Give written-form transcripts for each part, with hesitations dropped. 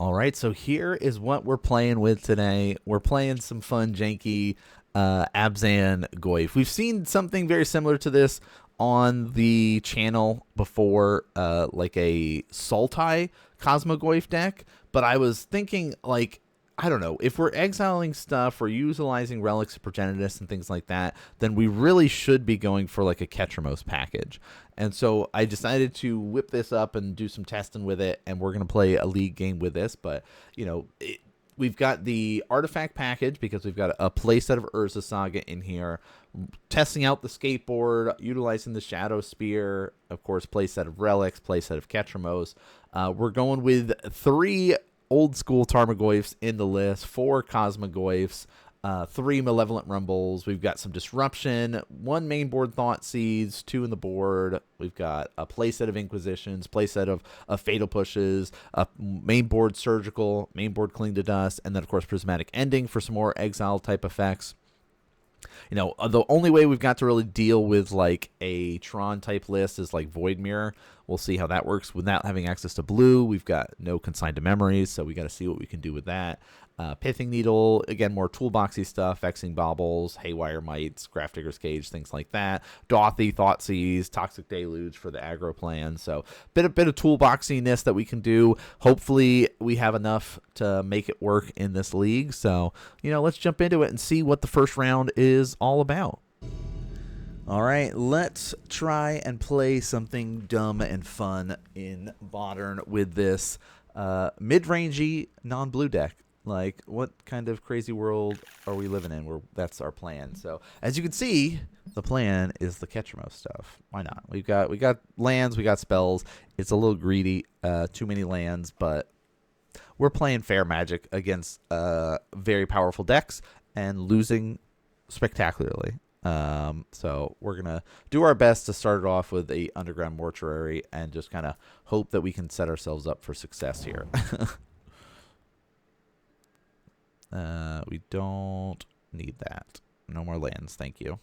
All right, so here is what we're playing with today. We're playing some fun, janky Abzan Goif. We've seen something very similar to this on the channel before, like a Sultai Cosmogoyf deck, but I was thinking, like, I don't know, if we're exiling stuff, we're utilizing relics of progenitus and things like that, then we really should be going for like a Ketramose package. And so I decided to whip this up and do some testing with it, and we're going to play a league game with this. But, you know, we've got the artifact package because we've got a playset of Urza Saga in here, testing out the skateboard, utilizing the Shadow Spear, of course, playset of relics, playset of Ketramose. We're going with 3 old school Tarmogoyfs in the list, 4 Cosmogoyfs, 3 Malevolent Rumbles. We've got some Disruption, 1 main board Thought Seeds, 2 in the board. We've got a playset of Inquisitions, playset of Fatal Pushes, a main board Surgical, main board Cling to Dust, and then, of course, Prismatic Ending for some more exile type effects. You know, the only way we've got to really deal with like a Tron type list is like Void Mirror. We'll see how that works without having access to blue. We've got no consigned to memories, so we got to see what we can do with that. Pithing Needle, again, more toolboxy stuff, Vexing Baubles, Haywire Mites, Grafdigger's Cage, things like that. Dothy, Thoughtseize, Toxic Deluge for the aggro plan. So bit of toolboxiness that we can do. Hopefully we have enough to make it work in this league. So, you know, let's jump into it and see what the first round is all about. All right, let's try and play something dumb and fun in Modern with this mid-rangey non-blue deck. Like, what kind of crazy world are we living in where that's our plan? So, as you can see, the plan is the Ketramose stuff. Why not? We got lands, we got spells. It's a little greedy, too many lands, but we're playing fair Magic against very powerful decks and losing spectacularly. So we're gonna do our best to start it off with a Underground Mortuary and just kind of hope that we can set ourselves up for success here. We don't need that. No more lands, thank you.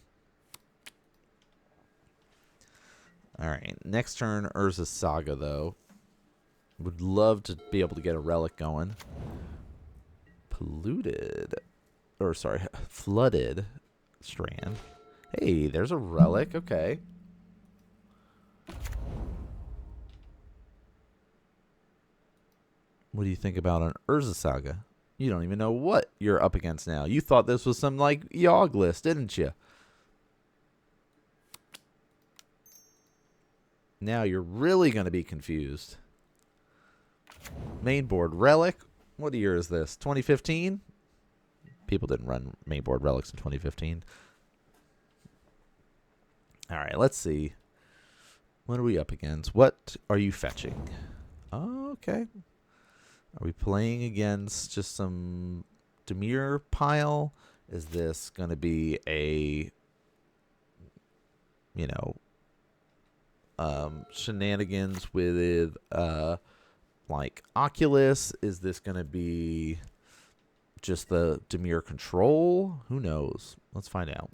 All right, next turn, Urza Saga, though. Would love to be able to get a relic going. Flooded Strand. Hey, there's a relic. Okay. What do you think about an Urza Saga? You don't even know what you're up against now. You thought this was some, like, Yogg list, didn't you? Now you're really going to be confused. Mainboard Relic. What year is this? 2015? People didn't run mainboard Relics in 2015. All right, let's see. What are we up against? What are you fetching? Oh, okay. Are we playing against just some Dimir pile? Is this going to be a, you know, shenanigans with like Oculus? Is this going to be just the Dimir Control? Who knows? Let's find out.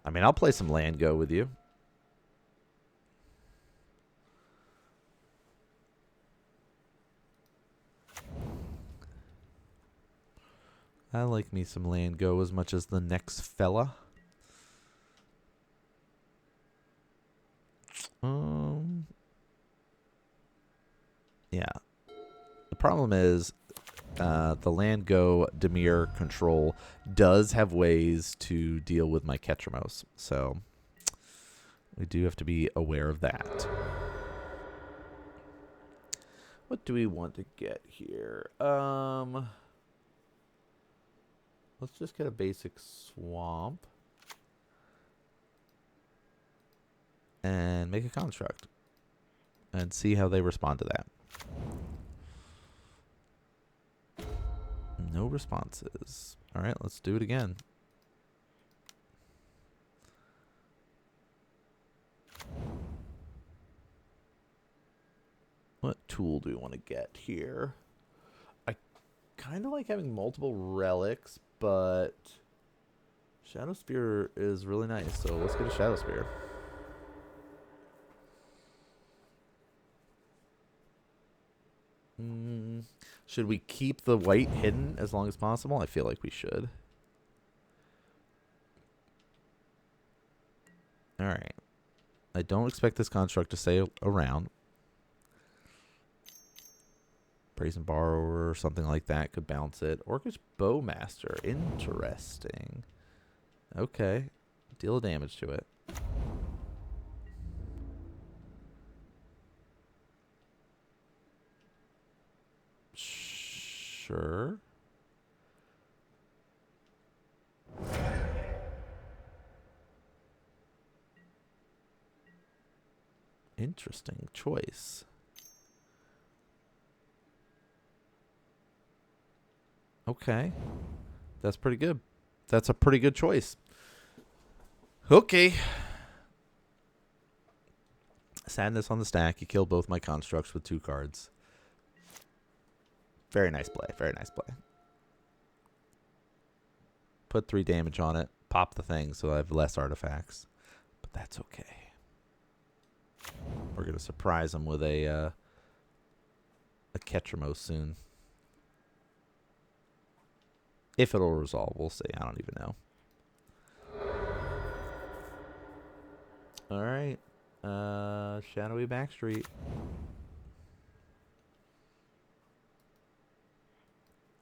I mean, I'll play some land go with you. I like me some land go as much as the next fella. Yeah. The problem is the land go Dimir Control does have ways to deal with my Ketramose. So we do have to be aware of that. What do we want to get here? Let's just get a basic swamp and make a construct and see how they respond to that. No responses. All right, let's do it again. What tool do we want to get here? I kind of like having multiple relics, but Shadow Spear is really nice, so let's get a Shadow Spear. Should we keep the white hidden as long as possible? I feel like we should. Alright. I don't expect this construct to stay around. Brazen Borrower or something like that could bounce it. Orcish Bowmaster. Interesting. Okay. Deal damage to it. Sure. Interesting choice. Okay. That's pretty good. That's a pretty good choice. Okay. Sadness on the stack. You killed both my constructs with 2 cards. Very nice play. Very nice play. Put 3 damage on it. Pop the thing so I have less artifacts. But that's okay. We're going to surprise him with a Ketramose soon. If it'll resolve, we'll see. I don't even know. All right. Shadowy Backstreet.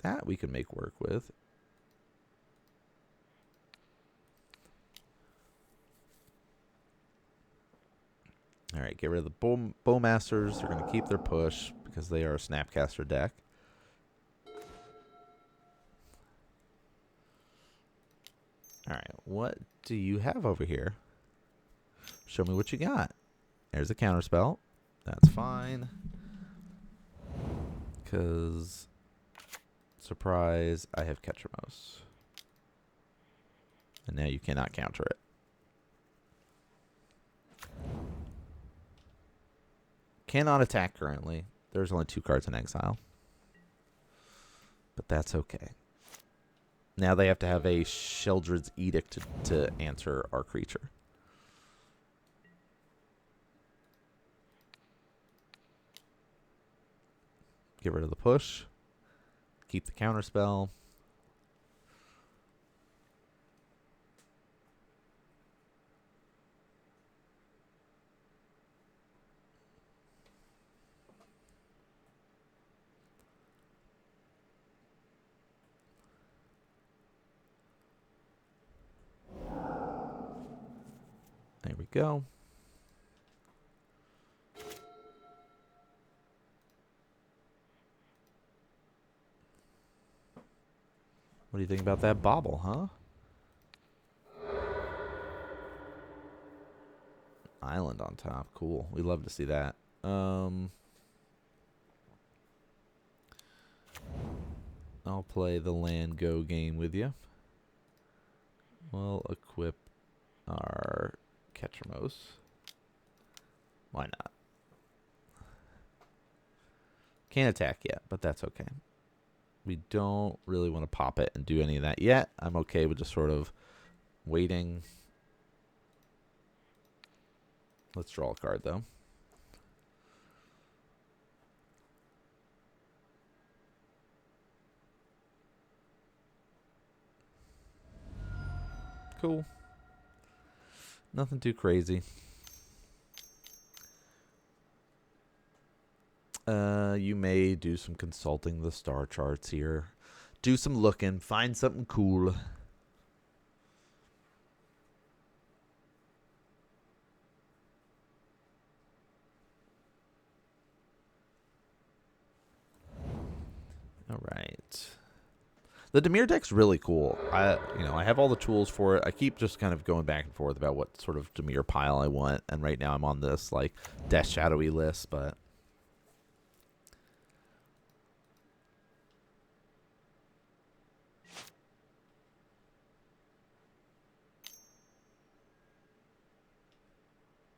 That we can make work with. All right, get rid of the Bowmasters. They're going to keep their push because they are a Snapcaster deck. All right, what do you have over here? Show me what you got. There's a counterspell. That's fine. Because, surprise, I have Ketramose. And now you cannot counter it. Cannot attack currently. There's only 2 cards in exile. But that's okay. Now they have to have a Sheldred's Edict to answer our creature. Get rid of the push. Keep the counterspell. There we go. What do you think about that bobble, huh? Island on top. Cool. We love to see that. I'll play the land go game with you. We'll equip our Ketramose. Why not? Can't attack yet, but that's okay. We don't really want to pop it and do any of that yet. I'm okay with just sort of waiting. Let's draw a card, though. Cool. Nothing too crazy. You may do some consulting the star charts here. Do some looking. Find something cool. All right. The Dimir deck's really cool. I have all the tools for it. I keep just kind of going back and forth about what sort of Dimir pile I want, and right now I'm on this like Death Shadowy list, but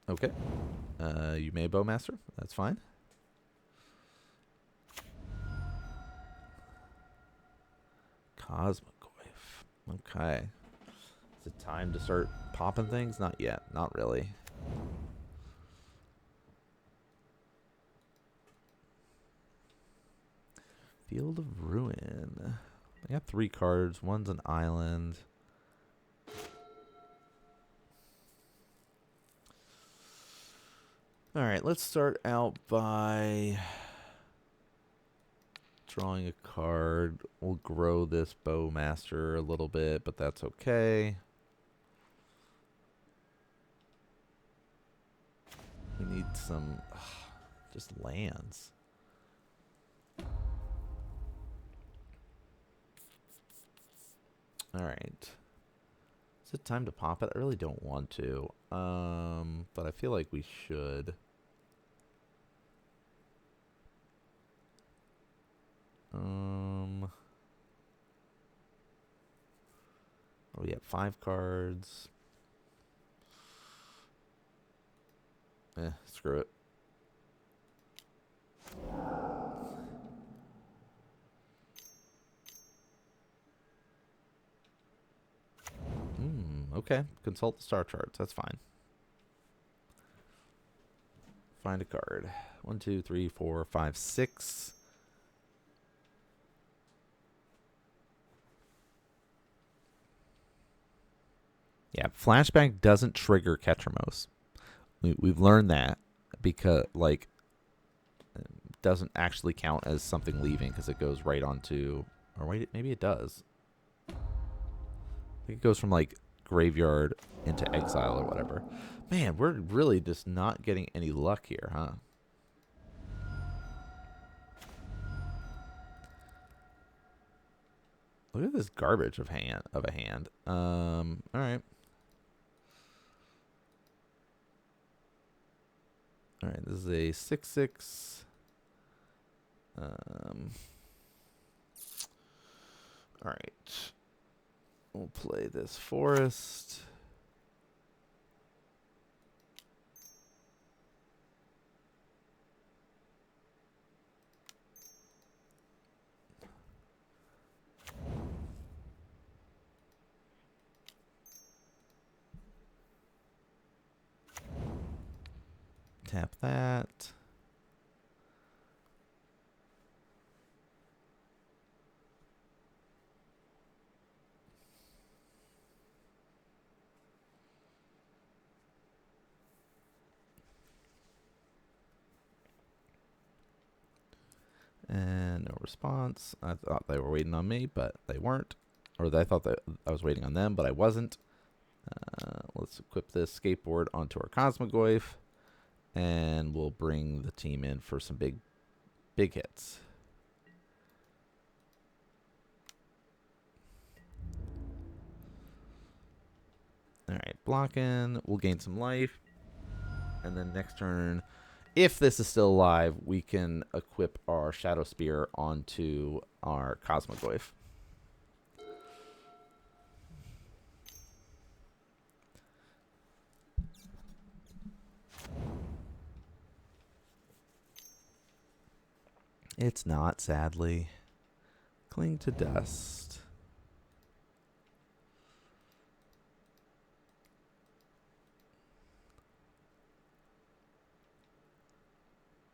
okay. You may Bowmaster. That's fine. Cosmogoyf. Okay. Is it time to start popping things? Not yet. Not really. Field of Ruin. I got 3 cards. One's an island. Alright, let's start out by drawing a card. We'll grow this Bowmaster a little bit, but that's okay. We need some just lands. Alright. Is it time to pop it? I really don't want to. But I feel like we should. We have 5 cards. Screw it. Okay. Consult the star charts. That's fine. Find a card. 1, 2, 3, 4, 5, 6. Yeah, flashback doesn't trigger Ketramose. We've learned that because, like, it doesn't actually count as something leaving because it goes right onto, or wait, maybe it does. I think it goes from, like, graveyard into exile or whatever. Man, we're really just not getting any luck here, huh? Look at this garbage of a hand. All right. All right, this is a 6/6. All right. We'll play this forest. Tap that. And no response. I thought they were waiting on me, but they weren't. Or I thought that I was waiting on them, but I wasn't. Let's equip this skateboard onto our Cosmogoyf. And we'll bring the team in for some big hits. Alright, blocking. We'll gain some life. And then next turn, if this is still alive, we can equip our Shadow Spear onto our Cosmogoyf. It's not, sadly. Cling to dust.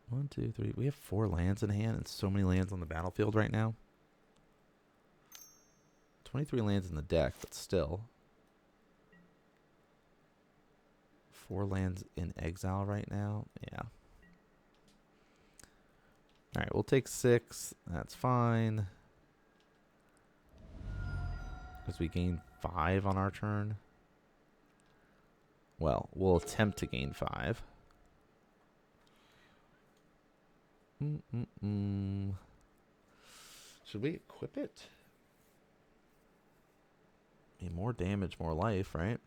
One, two, three. We have 4 lands in hand and so many lands on the battlefield right now. 23 lands in the deck, but still. 4 lands in exile right now. Yeah. Alright, we'll take 6. That's fine. Because we gain 5 on our turn. Well, we'll attempt to gain 5. Should we equip it? I mean, more damage, more life, right?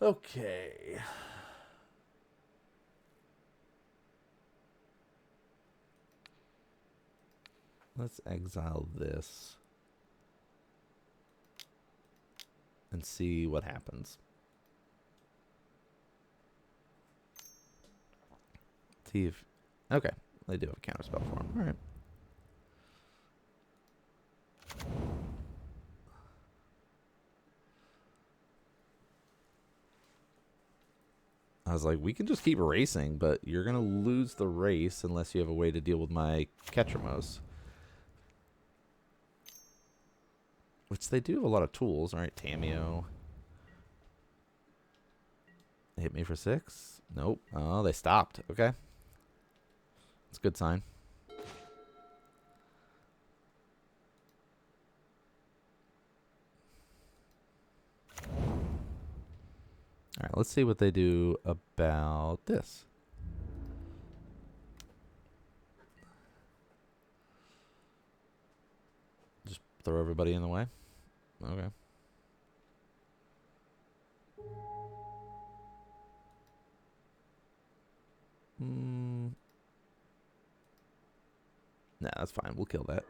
Okay. Let's exile this and see what happens. See if... Okay. They do have a counterspell for him. All right. I was like, we can just keep racing, but you're going to lose the race unless you have a way to deal with my Ketramose. Which they do have a lot of tools. All right, Tameo. They hit me for 6? Nope. Oh, they stopped. Okay. That's a good sign. All right, let's see what they do about this. Just throw everybody in the way? Okay. Nah, that's fine. We'll kill that.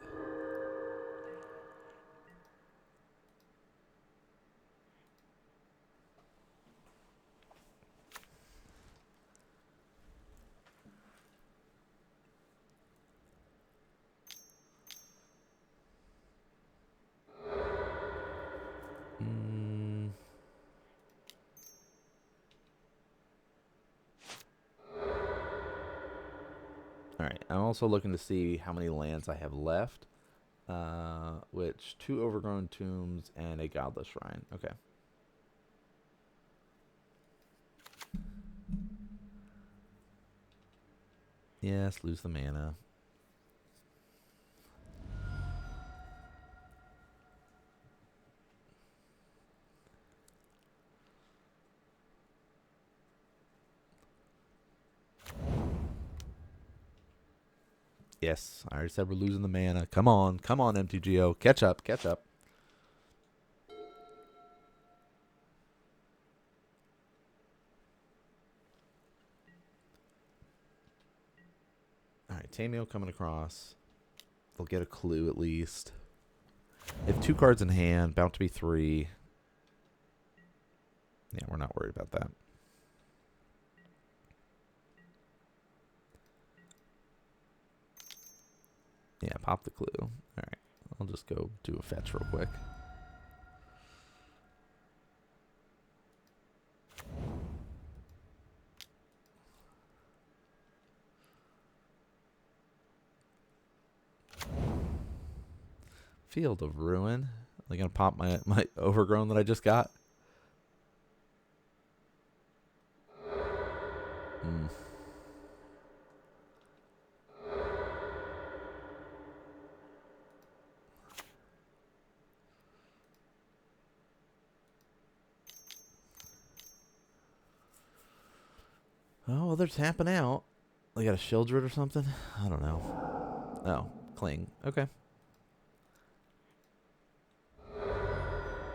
Alright, I'm also looking to see how many lands I have left. Which, 2 Overgrown Tombs and a Godless Shrine. Okay. Yes, lose the mana. Yes, I already said we're losing the mana. Come on, MTGO. Catch up, catch up. Alright, Tameo coming across. They'll get a clue at least. They have 2 cards in hand, bound to be 3. Yeah, we're not worried about that. Yeah, pop the clue. Alright, I'll just go do a fetch real quick. Field of Ruin. Are they going to pop my Overgrown that I just got? Oh, well, they're tapping out. They got a Shieldred or something? I don't know. Oh, Cling. Okay.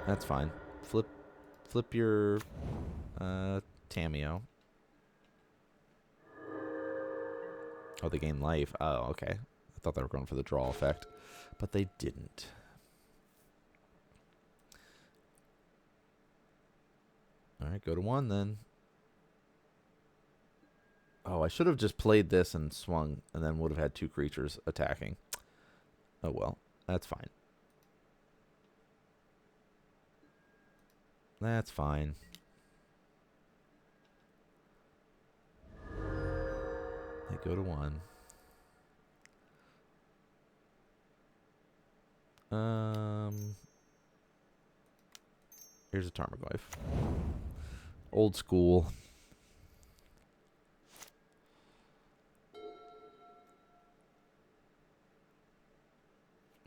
That's fine. Flip your Tameo. Oh, they gain life. Oh, okay. I thought they were going for the draw effect, but they didn't. All right, go to 1 then. Oh, I should have just played this and swung, and then would have had 2 creatures attacking. Oh, well. That's fine. That's fine. They go to 1. Here's a Tarmogoyf. Old school.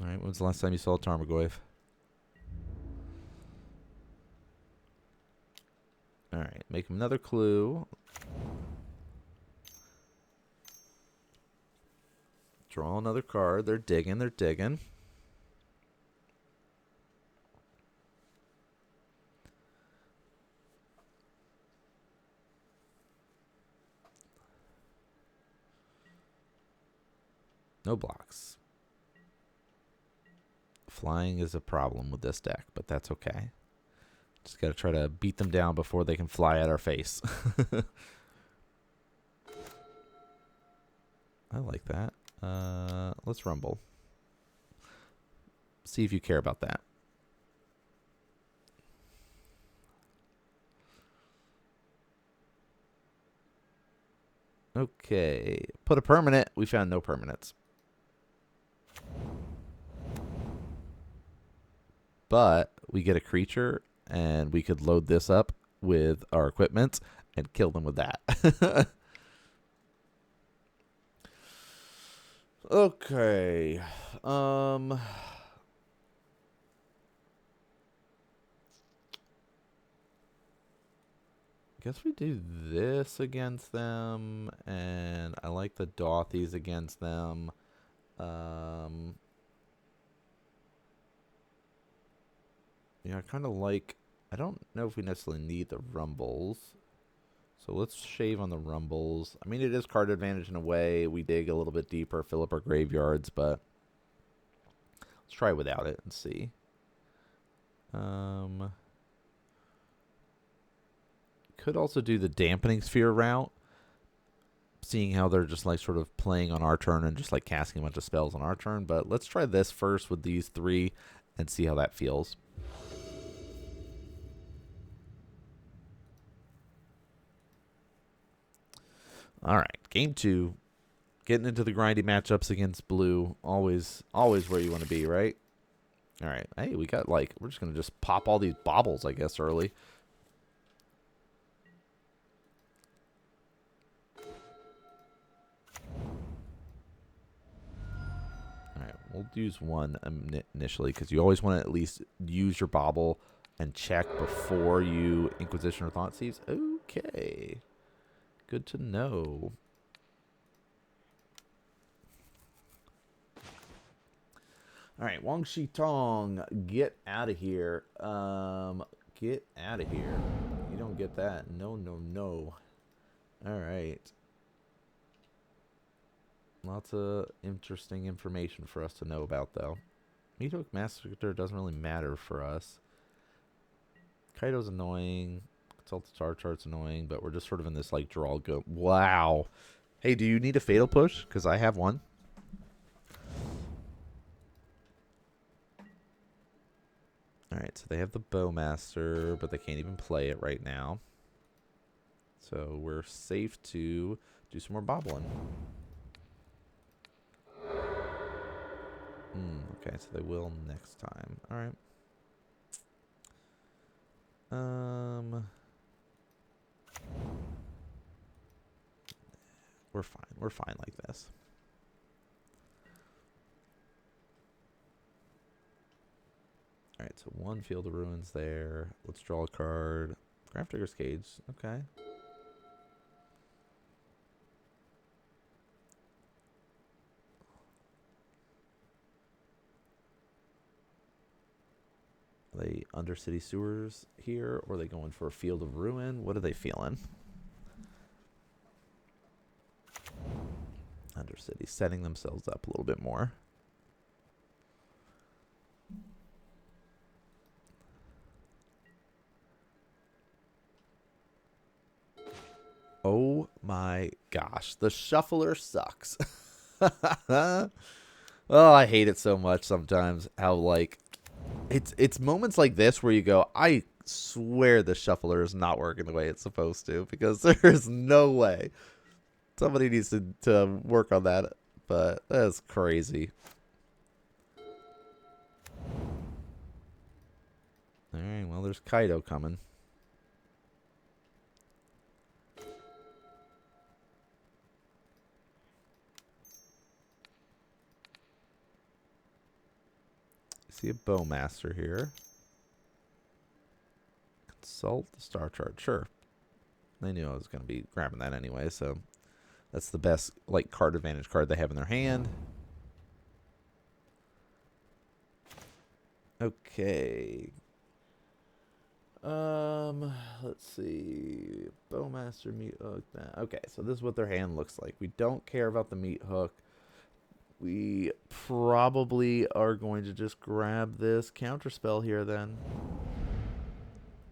Alright, when was the last time you saw a Tarmogoyf? Alright, make him another clue. Draw another card. They're digging, they're digging. No blocks. Flying is a problem with this deck, but that's okay. Just got to try to beat them down before they can fly at our face. I like that. Let's rumble. See if you care about that. Okay. Put a permanent. We found no permanents. But we get a creature, and we could load this up with our equipment and kill them with that. Okay. Guess we do this against them, and I like the Dothies against them. Yeah, I kind of like... I don't know if we necessarily need the Rumbles. So let's shave on the Rumbles. I mean, it is card advantage in a way. We dig a little bit deeper, fill up our graveyards, but let's try without it and see. Could also do the Dampening Sphere route, seeing how they're just like sort of playing on our turn and just like casting a bunch of spells on our turn. But let's try this first with these three and see how that feels. All right, game 2. Getting into the grindy matchups against blue. Always where you want to be, right? All right. Hey, we got like... We're just going to just pop all these baubles, I guess, early. All right. We'll use one initially because you always want to at least use your bauble and check before you Inquisition or Thoughtseize. Okay. Good to know. All right, Wang Shi Tong, get out of here. Get out of here. You don't get that. No, no, no. All right. Lots of interesting information for us to know about, though. Meat Hook Massacre doesn't really matter for us. Kaido's annoying. Consult the Star Chart's annoying, but we're just sort of in this, like, draw go. Wow. Hey, do you need a Fatal Push? Because I have one. Alright, so they have the Bowmaster, but they can't even play it right now. So we're safe to do some more bobbling. Okay, so they will next time. Alright. We're fine. We're fine like this. Alright, so one Field of Ruins there. Let's draw a card. Grafdigger's Cage. Okay. Are they Undercity Sewers here? Or are they going for a Field of Ruin? What are they feeling? Undercity, setting themselves up a little bit more. Oh my gosh, the shuffler sucks. Oh, I hate it so much sometimes. How like it's moments like this where you go, I swear the shuffler is not working the way it's supposed to, because there's no way. Somebody needs to work on that, but that's crazy. All right, well, there's Kaido coming. See a Bowmaster here. Consult the Star Chart. Sure. They knew I was going to be grabbing that anyway, so that's the best like card advantage card they have in their hand. Okay. Let's see. Bowmaster, Meat Hook. Okay, so this is what their hand looks like. We don't care about the Meat Hook. We probably are going to just grab this counterspell here then.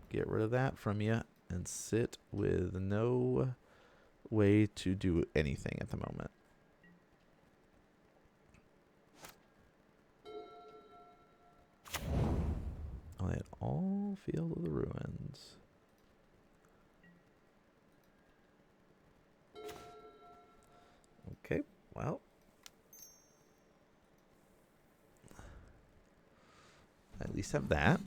Get rid of that from you and sit with no way to do anything at the moment. Oh, they had all Field of the Ruins. Okay, well. At least have that.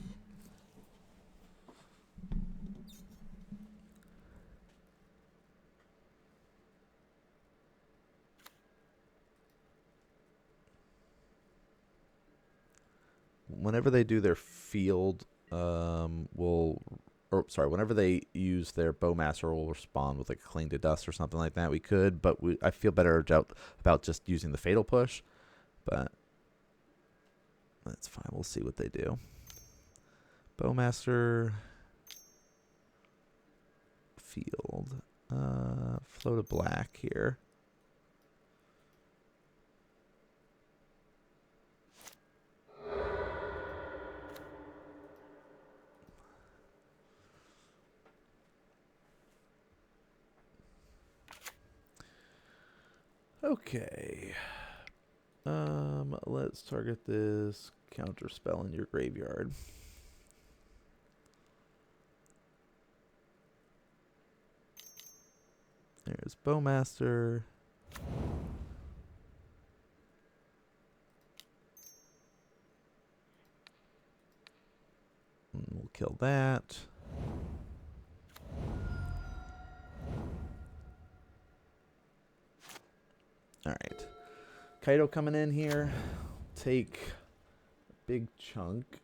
Whenever they do their field, whenever they use their Bowmaster, will respond with like a Cling to Dust or something like that. We could, but I feel better about just using the Fatal Push. But that's fine. We'll see what they do. Bowmaster, field, float a black here. Okay. Let's target this counter spell in your graveyard. There's Bowmaster. And we'll kill that. Alright. Kaido coming in here. Take a big chunk.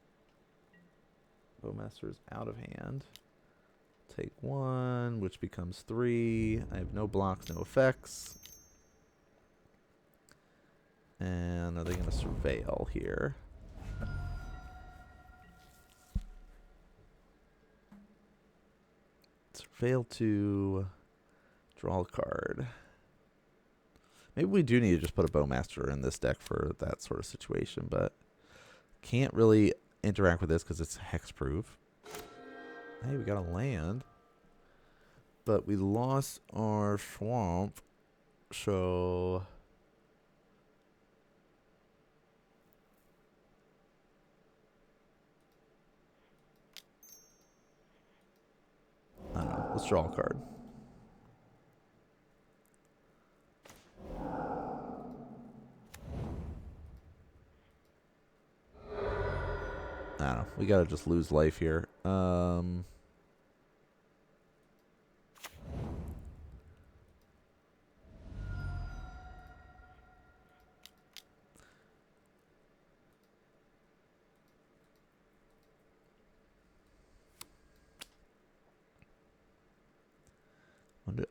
Bowmaster is out of hand. Take one, which becomes 3. I have no blocks, no effects. And are they going to surveil here? Surveil to draw a card. Maybe we do need to just put a Bowmaster in this deck for that sort of situation, but can't really interact with this because it's hexproof. Hey, we got a land. But we lost our swamp, so... I don't know. Let's draw a card. I don't know. We gotta just lose life here.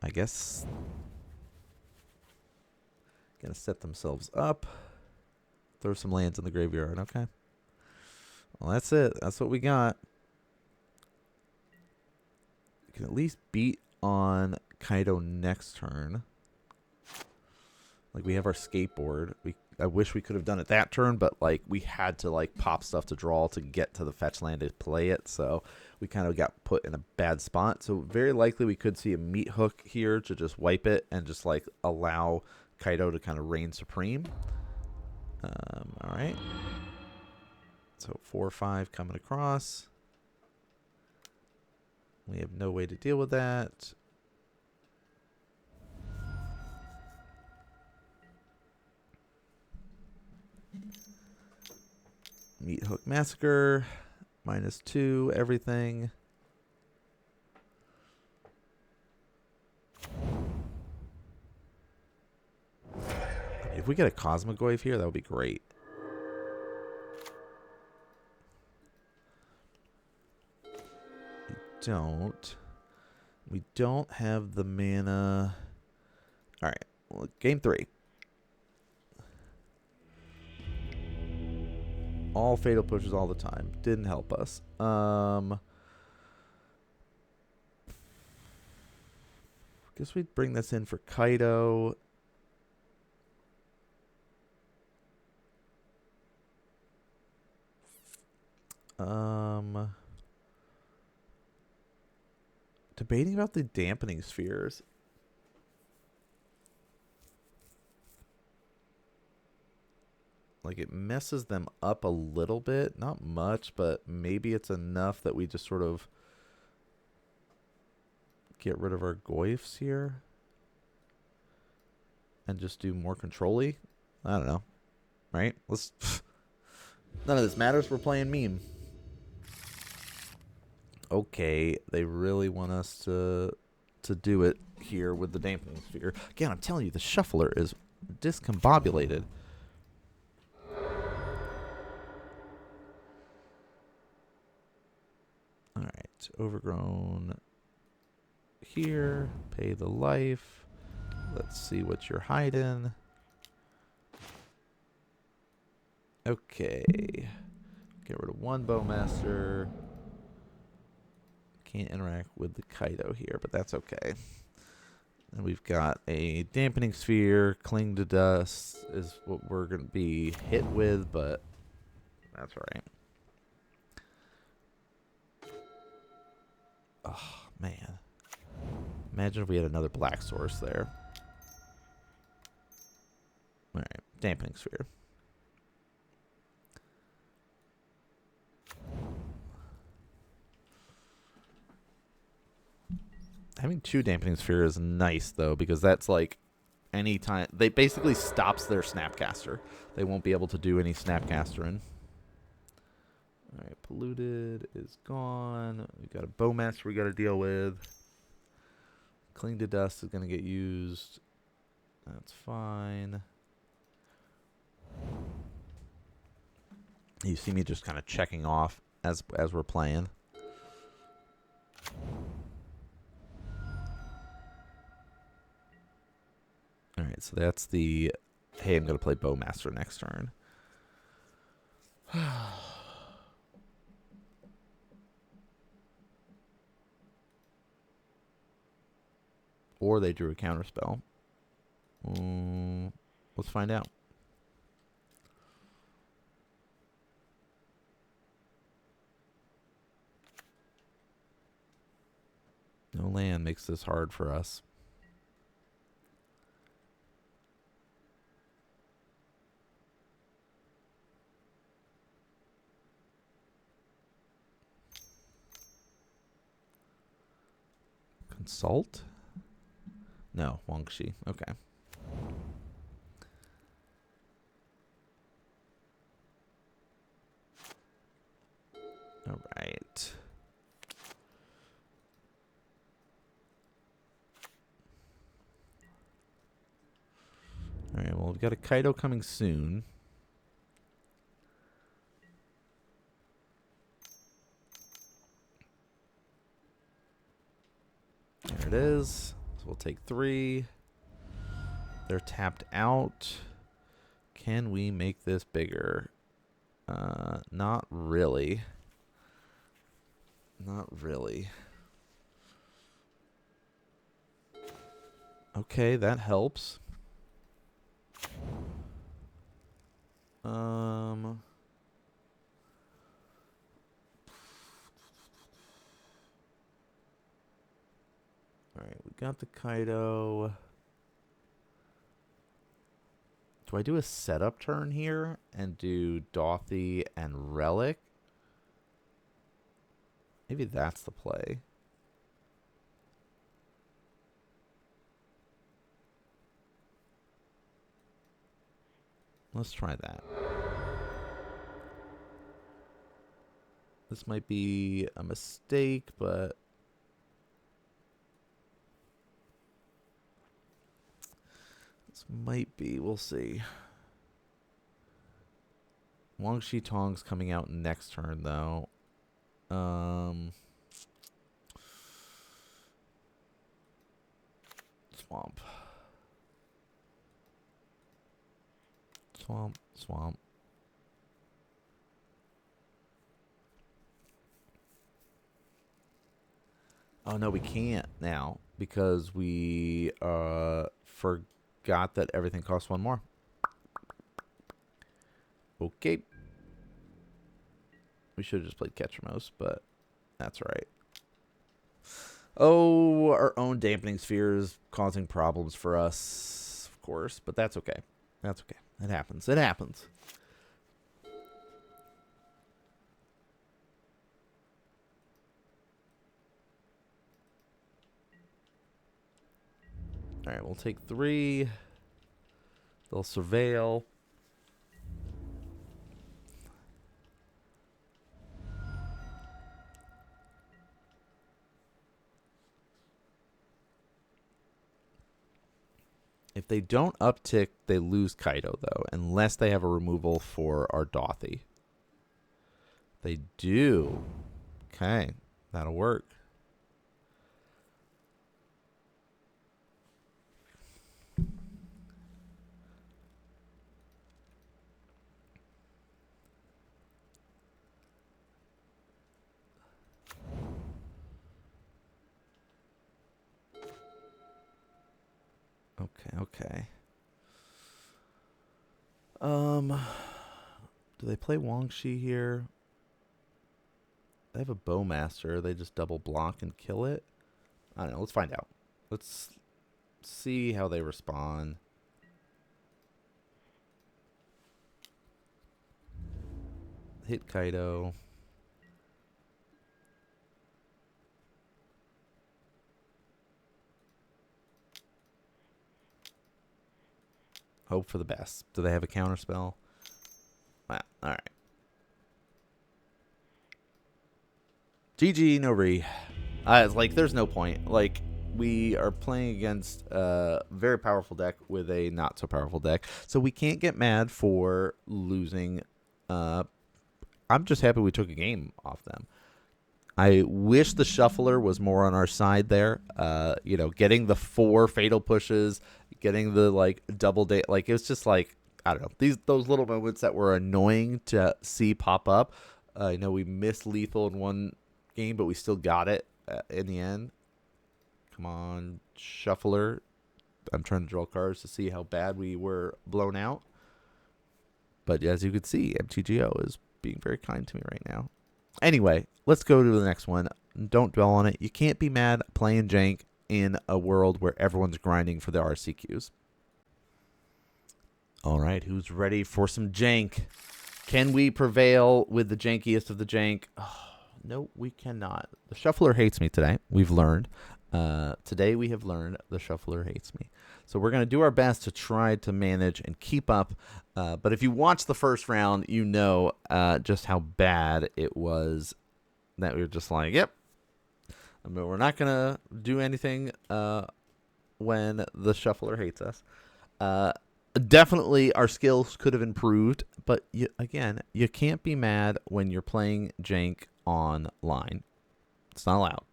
I guess gonna set themselves up. Throw some lands in the graveyard. Okay. Well, that's it. That's what we got. We can at least beat on Kaido next turn. Like, we have our skateboard. I wish we could have done it that turn, but like we had to like pop stuff to draw to get to the fetch land to play it. So we kind of got put in a bad spot. So very likely we could see a meat hook here to just wipe it and just like allow Kaido to kind of reign supreme. All right. So 4-5 coming across. We have no way to deal with that. Meat Hook Massacre. -2, everything. If we get a Cosmogoyf here, that would be great. We don't have the mana. All right, well, game 3. All fatal pushes all the time. Didn't help us. Guess we'd bring this in for Kaido. Debating about the dampening spheres. Like, it messes them up a little bit. Not much, but maybe it's enough that we just sort of get rid of our goyfs here. And just do more control-y. I don't know. Right? Let's... None of this matters. We're playing meme. Okay, they really want us to do it here with the dampening sphere. Again, I'm telling you, the shuffler is discombobulated. Alright, overgrown here. Pay the life. Let's see what you're hiding. Okay. Get rid of one bowmaster. Can't interact with the Kaido here, but that's okay. And we've got a dampening sphere. Cling to dust is what we're going to be hit with, but that's all right. Oh, man. Imagine if we had another black source there. All right, dampening sphere. Having 2 dampening sphere is nice, though, because that's like anytime. They basically stops their snapcaster. They won't be able to do any snapcastering. All right, polluted is gone. We got a bowmaster we got to deal with. Cling to dust is going to get used. That's fine. You see me just kind of checking off as we're playing. Alright, so that's the... Hey, I'm going to play Bowmaster next turn. Or they drew a counterspell. Let's find out. No land makes this hard for us. Consult? No, Wangxi. Okay. All right. All right, well, we've got a Kaido coming soon. There it is. So we'll take 3. They're tapped out. Can we make this bigger? Not really. Not really. Okay, that helps. Alright, we got the Kaido. Do I do a setup turn here and do Dothy and Relic? Maybe that's the play. Let's try that. This might be a mistake, but... This might be. We'll see. Wangxi Tong's coming out next turn, though. Swamp. Swamp. Swamp. Oh, no, we can't now because we forgot that everything costs 1 more. Okay. We should have just played Ketramose, but that's all right. Oh, our own dampening sphere is causing problems for us, of course, but that's okay. That's okay. It happens. It happens. Alright, we'll take 3. They'll surveil. If they don't uptick, they lose Kaido, though, unless they have a removal for our Dothy. They do. Okay, that'll work. Okay. Do they play Wangshi here? They have a Bowmaster. They just double block and kill it? I don't know. Let's find out. Let's see how they respond. Hit Kaido. Hope for the best. Do they have a counterspell? Wow. All right. GG, no re. It's like, there's no point. Like, we are playing against a very powerful deck with a not so powerful deck. So we can't get mad for losing. I'm just happy we took a game off them. I wish the shuffler was more on our side there. You know, getting the 4 fatal pushes, getting the like double day, like it was just like, I don't know, those little moments that were annoying to see pop up. I know we missed lethal in one game, but we still got it in the end. Come on, shuffler. I'm trying to draw cards to see how bad we were blown out. But as you can see, MTGO is being very kind to me right now. Anyway, let's go to the next one. Don't dwell on it. You can't be mad playing jank in a world where everyone's grinding for the RCQs. All right, who's ready for some jank? Can we prevail with the jankiest of the jank? Oh, no, we cannot. The shuffler hates me today. We've learned. Today we have learned the shuffler hates me. So we're going to do our best to try to manage and keep up. But if you watch the first round, you know just how bad it was that we were just like, yep. I mean, we're not going to do anything when the shuffler hates us. Definitely our skills could have improved. But again, you can't be mad when you're playing jank online. It's not allowed.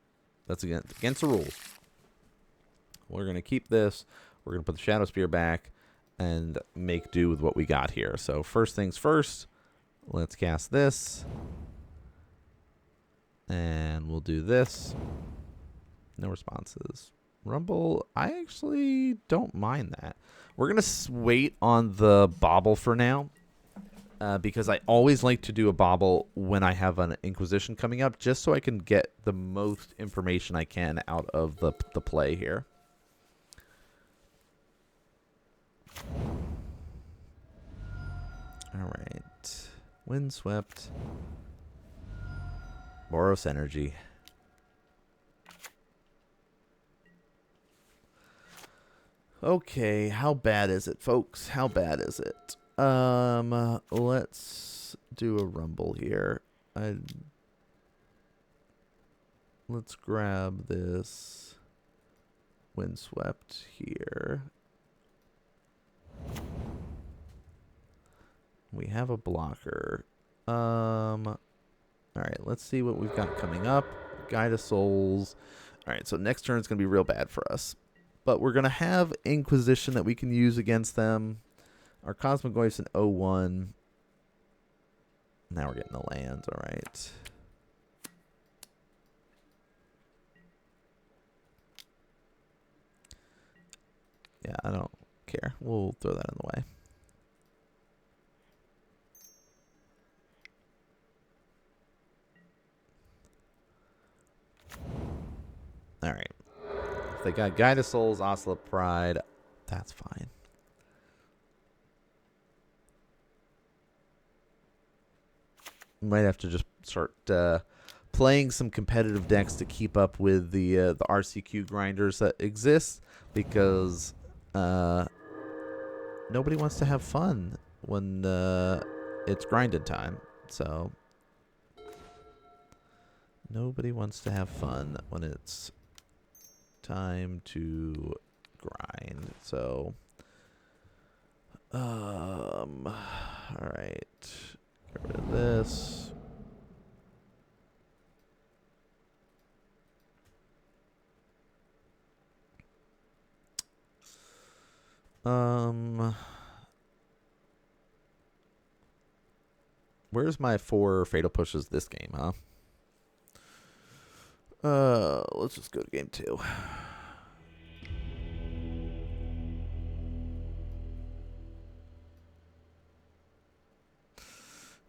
That's against the rules. We're going to keep this. We're going to put the Shadow Spear back and make do with what we got here. So first things first, let's cast this. And we'll do this. No responses. Rumble, I actually don't mind that. We're going to wait on the bobble for now. Because I always like to do a bobble when I have an Inquisition coming up, just so I can get the most information I can out of the play here. All right. Windswept. Boros Energy. Okay, how bad is it, folks? How bad is it? Let's do a rumble here. Let's grab this Windswept here. We have a blocker. All right, let's see what we've got coming up. Guide of Souls. All right, so next turn is going to be real bad for us. But we're going to have Inquisition that we can use against them. Our Cosmogoyf's an 0-1. Now we're getting the lands, all right. Yeah, I don't care. We'll throw that in the way. All right. If they got Guide of Souls, Ocelot Pride, that's fine. Might have to just start playing some competitive decks to keep up with the RCQ grinders that exist, because nobody wants to have fun when it's grinding time. So nobody wants to have fun when it's time to grind. So all right, get rid of this. Where's my 4 fatal pushes this game, huh? Let's just go to game 2.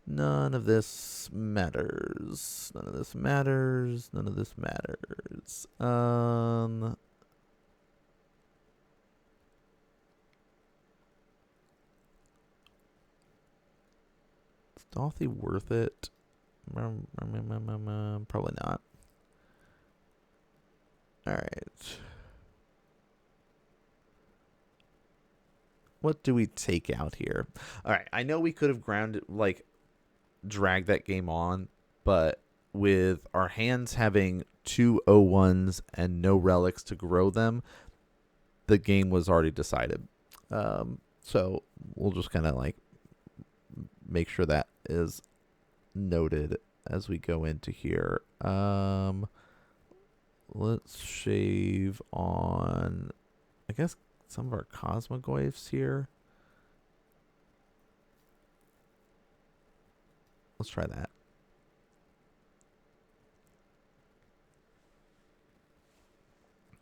None of this matters. None of this matters. None of this matters. Is Dolphy worth it? Probably not. Alright. What do we take out here? Alright, I know we could have grounded, like, dragged that game on, but with our hands having 2 0-1s and no relics to grow them, the game was already decided. So we'll just kind of like make sure that is noted as we go into here. Let's shave on, I guess, some of our Cosmogoyphs here. Let's try that.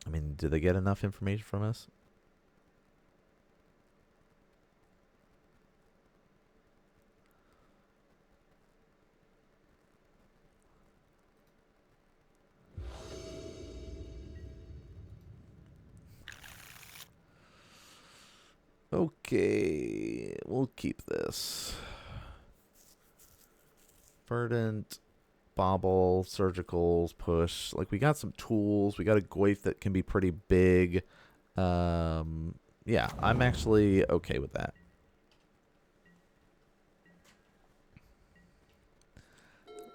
I mean, did they get enough information from us? Okay, we'll keep this. Verdant, Bobble, Surgicals, Push. Like, we got some tools. We got a Goyf that can be pretty big. Yeah, I'm actually okay with that.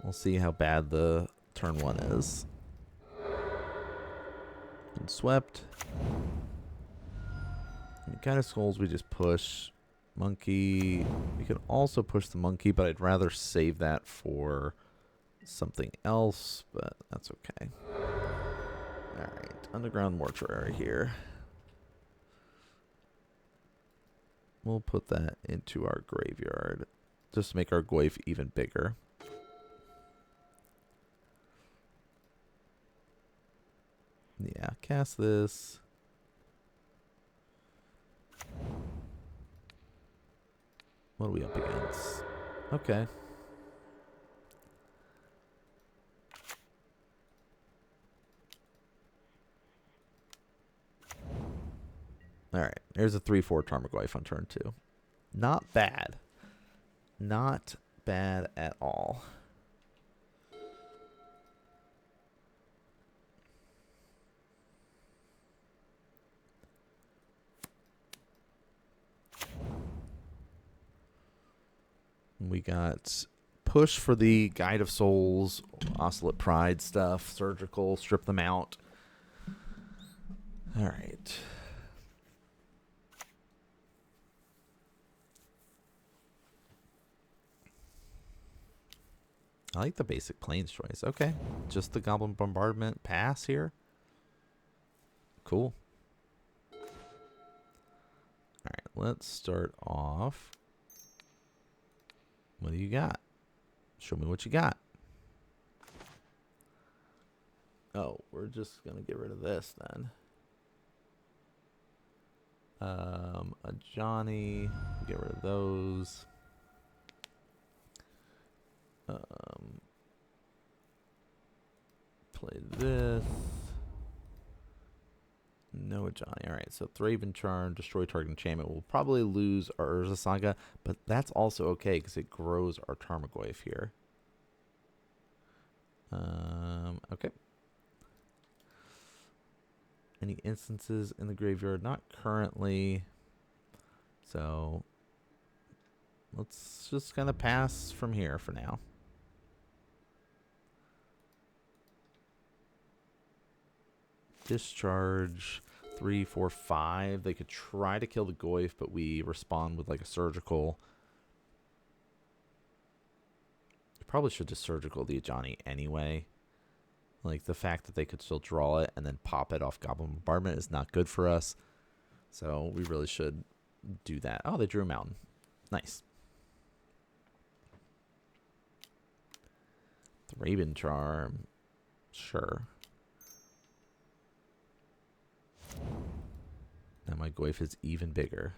We'll see how bad the turn 1 is. And swept. Kind of skulls we just push. Monkey. We could also push the monkey, but I'd rather save that for something else, but that's okay. Alright, underground mortuary here. We'll put that into our graveyard, just to make our Goyf even bigger. Yeah, cast this. What are we up against? Okay. Alright, there's a 3/4 Tarmogoyf on turn 2. Not bad. Not bad at all. We got push for the Guide of Souls, Oscillate Pride stuff, Surgical, strip them out. All right. I like the basic Plains choice. Okay. Just the Goblin Bombardment pass here. Cool. All right, let's start off. What do you got? Show me what you got. Oh, we're just going to get rid of this then. A Johnny. Get rid of those. Play this. No Johnny. Alright, so Thraven Charm, destroy target enchantment. We'll probably lose our Urza Saga, but that's also okay because it grows our Tarmogoyf here. Okay. Any instances in the graveyard? Not currently. So let's just kind of pass from here for now. Discharge 3, 4, 5. They could try to kill the Goyf, but we respond with like a surgical. Probably should just surgical the Ajani anyway. Like the fact that they could still draw it and then pop it off Goblin Bombardment is not good for us. So we really should do that. Oh, they drew a mountain. Nice. Thraben Charm. Sure. Now my Goyf is even bigger.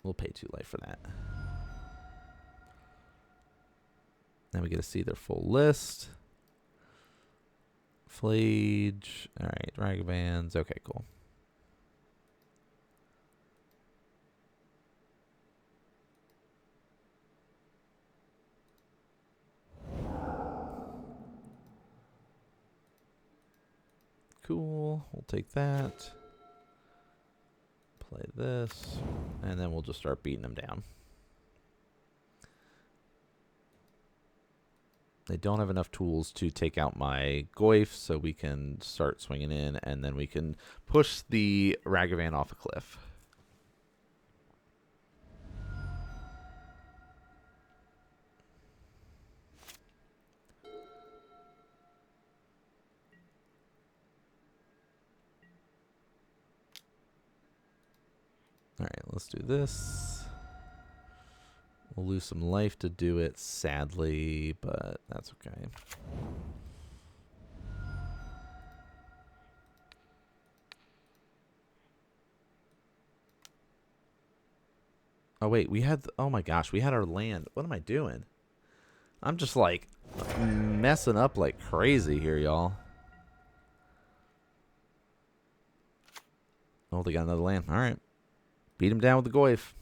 We'll pay 2 life for that. Now we get to see their full list. Flage. Alright, Dragavans. Okay, cool. Cool. We'll take that. Play this. And then we'll just start beating them down. They don't have enough tools to take out my Goyf, so we can start swinging in, and then we can push the Ragavan off a cliff. Alright, let's do this. We'll lose some life to do it, sadly, but that's okay. Oh, wait, we had... oh, my gosh, we had our land. What am I doing? I'm just, like, messing up like crazy here, y'all. Oh, they got another land. All right. Beat him down with the Goyf.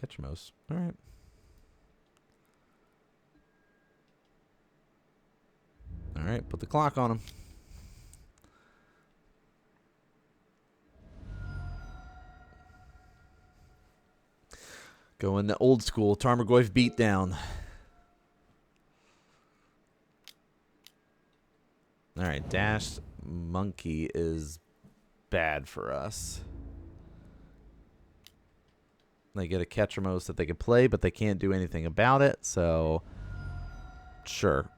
Ketramose. All right. All right, put the clock on him. Going the old school Tarmogoyf beatdown. All right, Dashed Monkey is bad for us. They get a Ketramose that they can play, but they can't do anything about it, so sure.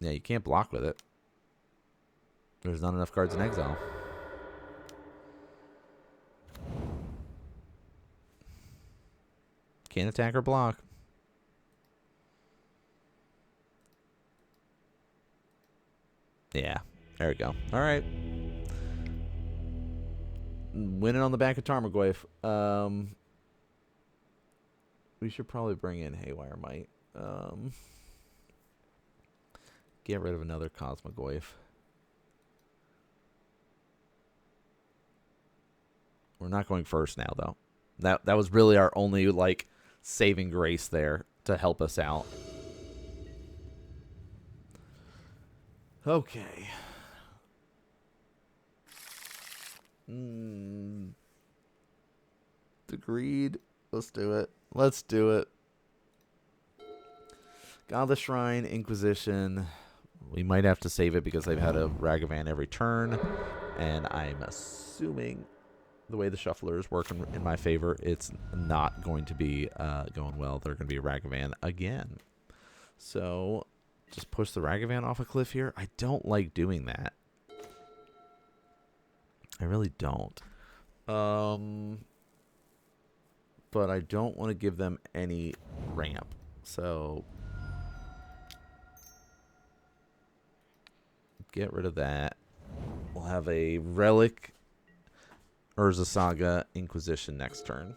Yeah, you can't block with it. There's not enough cards in exile. Can't attack or block. Yeah, there we go. All right. Winning on the back of Tarmogoyf. We should probably bring in Haywire Might. Get rid of another Cosmogoyf. We're not going first now, though. That was really our only, like, saving grace there to help us out. Okay. Agreed. Let's do it. Let's do it. Godless Shrine, Inquisition. We might have to save it because they've had a Ragavan every turn. And I'm assuming the way the shuffler is working in my favor, it's not going to be going well. They're going to be a Ragavan again. So just push the Ragavan off a cliff here. I don't like doing that. I really don't. But I don't want to give them any ramp. So get rid of that. We'll have a Relic, Urza Saga, Inquisition next turn.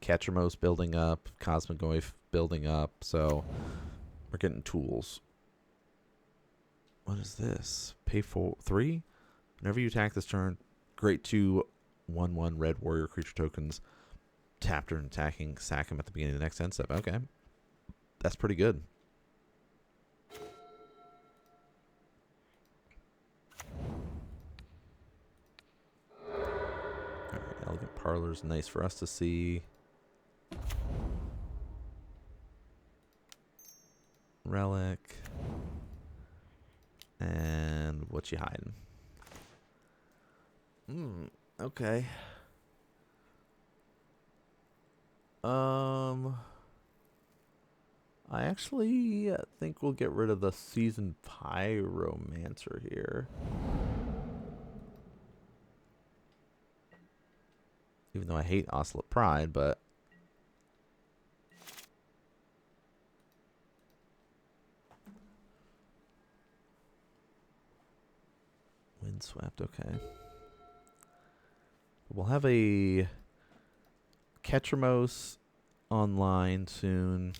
Ketramose building up, Cosmogoyf building up, so we're getting tools. What is this? Pay for 3? Whenever you attack this turn, create 2/1/1 red warrior creature tokens. Tapped and attacking, sack them at the beginning of the next end step. Okay. That's pretty good. Alright, Elegant Parlor's nice for us to see. Relic. And what you hiding? Okay. I actually think we'll get rid of the Seasoned Pyromancer here. Even though I hate Ocelot Pride, but Windswept, okay. We'll have a Ketramose online soon.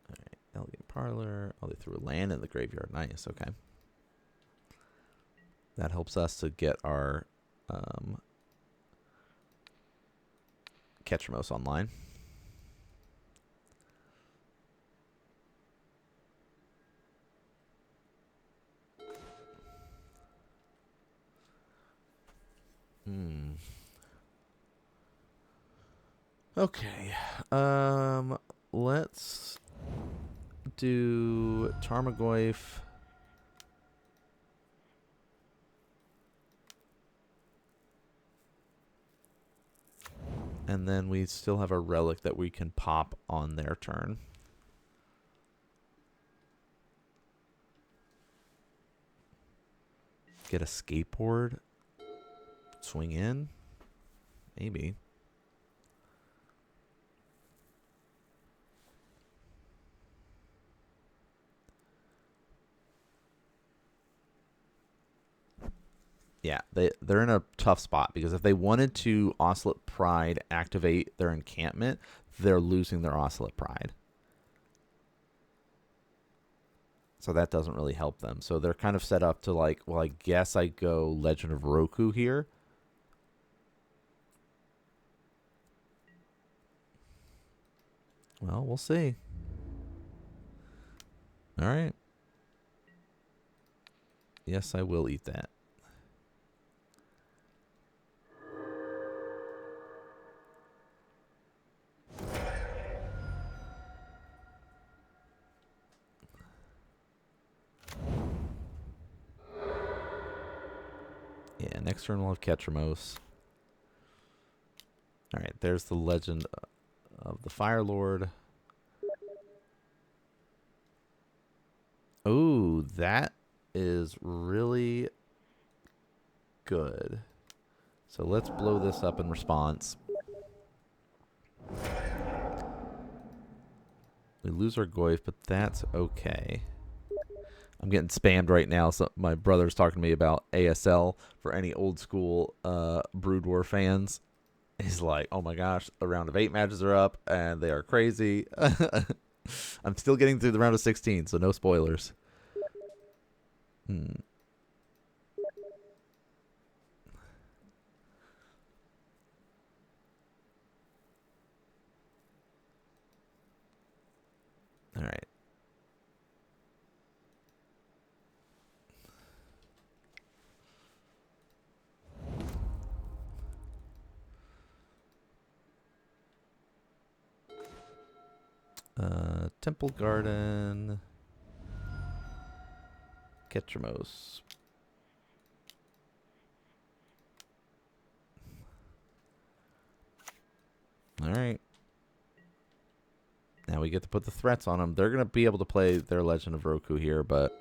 Alright, Elegant Parlor. Oh, they threw a land in the graveyard. Nice, okay. That helps us to get our Ketramose online. Okay. Let's do Tarmogoyf. And then we still have a relic that we can pop on their turn. Get a skateboard. Swing in. Maybe. Yeah, they're in a tough spot because if they wanted to Ocelot Pride activate their encampment, they're losing their Ocelot Pride. So that doesn't really help them. So they're kind of set up to like, well, I guess I go Legend of Roku here. Well, we'll see. All right. Yes, I will eat that. Yeah, next turn we'll have Ketramose. All right, there's the Legend of the Fire Lord. Ooh, that is really good. So let's blow this up in response. We lose our Goyf, but that's okay. I'm getting spammed right now. So my brother's talking to me about ASL for any old school Brood War fans. He's like, oh my gosh, a round of 8 matches are up, and they are crazy. I'm still getting through the round of 16, so no spoilers. All right. Temple Garden. Ketramose. All right. Now we get to put the threats on them. They're going to be able to play their Legend of Roku here, but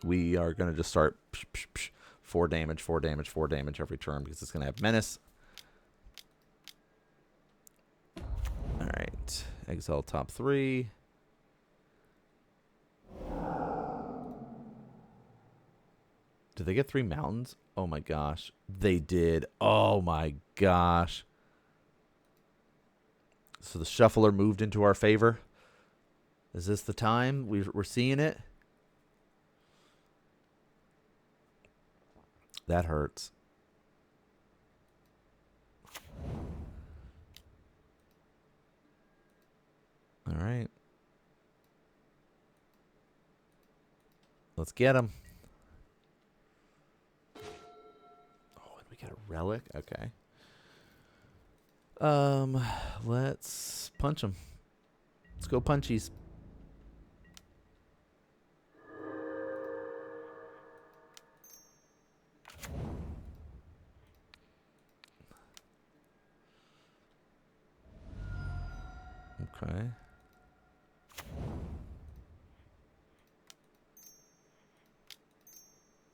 we are going to just start 4 damage, 4 damage, 4 damage every turn because it's going to have menace. All right. Exile top 3. Did they get 3 mountains? Oh my gosh. They did. Oh my gosh. So the shuffler moved into our favor. Is this the time? We're seeing it? That hurts. All right. Let's get him. Oh, and we got a relic? Okay. Let's punch him. Let's go punchies. Okay.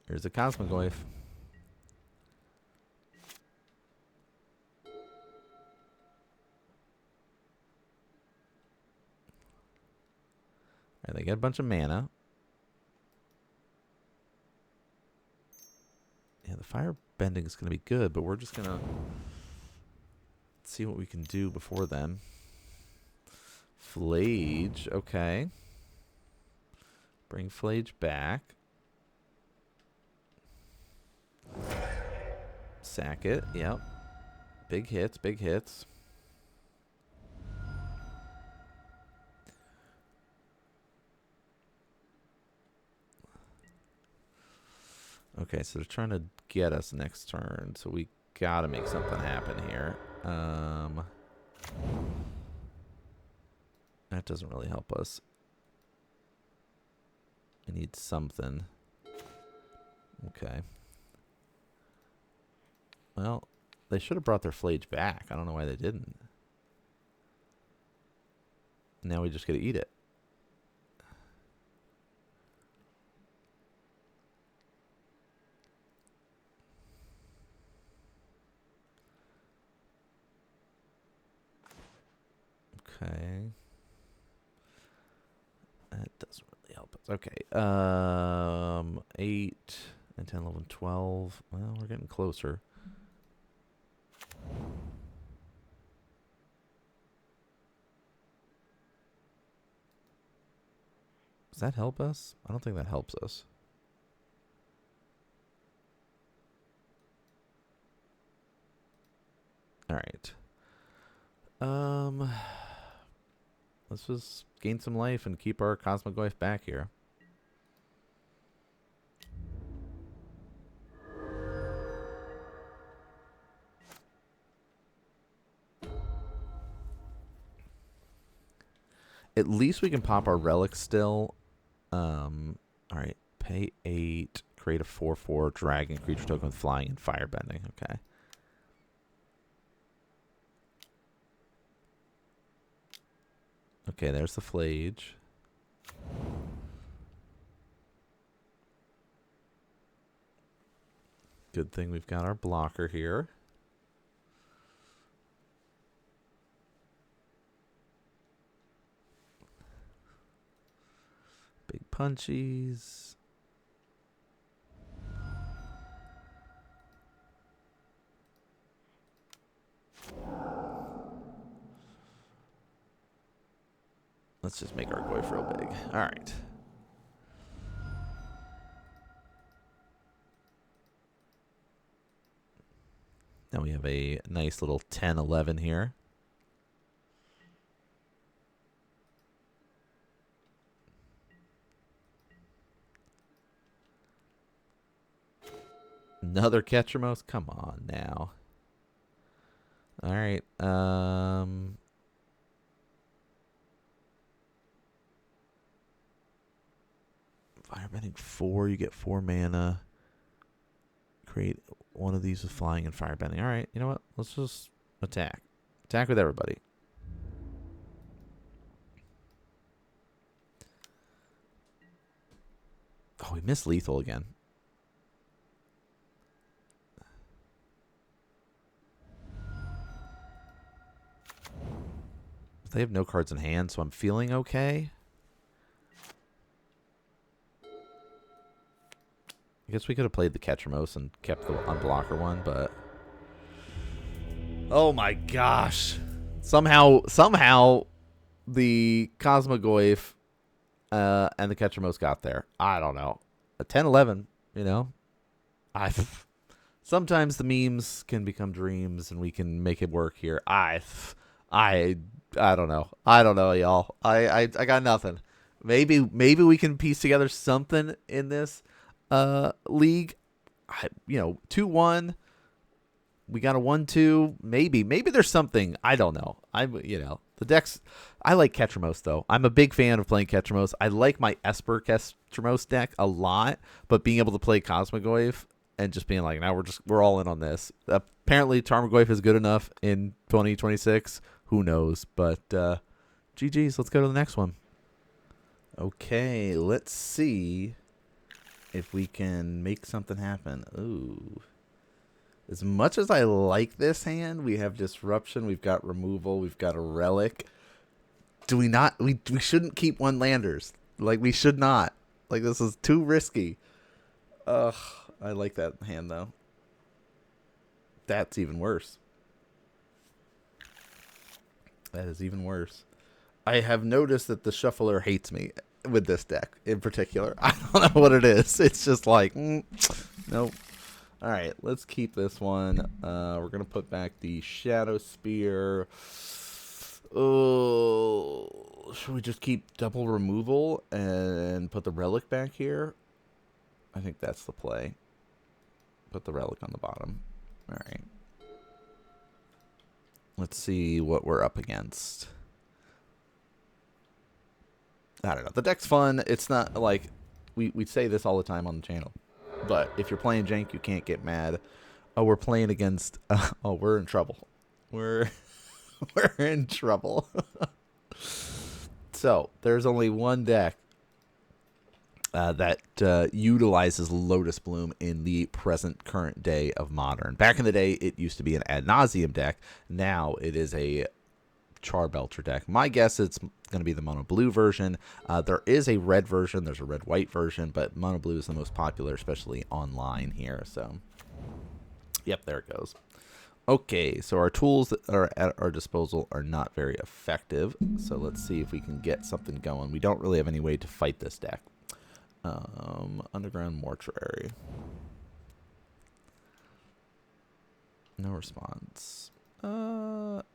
Here's a Cosmogoyf. Alright, they get a bunch of mana. Yeah, the fire bending is going to be good, but we're just going to see what we can do before then. Flage, okay. Bring Flage back. Sack it, yep. Big hits, big hits. Okay, so they're trying to get us next turn, so we gotta make something happen here. That doesn't really help us. I need something. Okay. Well, they should have brought their Flage back. I don't know why they didn't. Now we just gotta eat it. Okay. That doesn't really help us. Okay. 8 and 10, 11, 12. Well, we're getting closer. Does that help us? I don't think that helps us. All right. Let's just gain some life and keep our Cosmogoyf back here. At least we can pop our relics still. All right. Pay 8. Create a 4/4 dragon creature token with flying and firebending. Okay. Okay, there's the Flage. Good thing we've got our blocker here. Big punchies. Let's just make our Goyf real big. All right. Now we have a nice little 10-11 here. Another Ketramose? Come on now. All right. Firebending 4, you get 4 mana. Create one of these with flying and firebending. All right, you know what? Let's just attack. Attack with everybody. Oh, we missed lethal again. They have no cards in hand, so I'm feeling okay. I guess we could have played the Ketramose and kept the unblocker one, but... Oh my gosh. Somehow the Cosmogoyf and the Ketramose got there. I don't know. A 10-11, you know? Sometimes the memes can become dreams and we can make it work here. I don't know. I don't know, y'all. I got nothing. Maybe we can piece together something in this league. 2-1. We got a 1-2. Maybe there's something. I don't know. The decks. I like Ketramose though. I'm a big fan of playing Ketramose. I like my Esper Ketramose deck a lot, but being able to play Cosmogoyf and just being like, now we're all in on this. Apparently, Tarmogoyf is good enough in 2026. Who knows? But GG's. Let's go to the next one. Okay, let's see if we can make something happen. Ooh. As much as I like this hand, we have Disruption, we've got Removal, we've got a Relic. Do we not? We shouldn't keep one landers. Like, we should not. Like, this is too risky. Ugh, I like that hand, though. That's even worse. That is even worse. I have noticed that the Shuffler hates me with this deck in particular. I don't know what it is. It's just like, nope. All right, let's keep this one. We're going to put back the Shadow Spear. Oh, should we just keep double removal and put the Relic back here? I think that's the play. Put the Relic on the bottom. All right. Let's see what we're up against. I don't know. The deck's fun. It's not like we say this all the time on the channel. But if you're playing jank, you can't get mad. Oh, we're playing against... oh, we're in trouble. We're in trouble. So, there's only one deck that utilizes Lotus Bloom in the current day of Modern. Back in the day, it used to be an Ad Nauseam deck. Now, it is a Char Belcher deck. My guess it's going to be the mono blue version. There is a red version. There's a red-white version, but mono blue is the most popular, especially online here. So, yep, there it goes. Okay, so our tools that are at our disposal are not very effective. So let's see if we can get something going. We don't really have any way to fight this deck. Underground Mortuary. No response.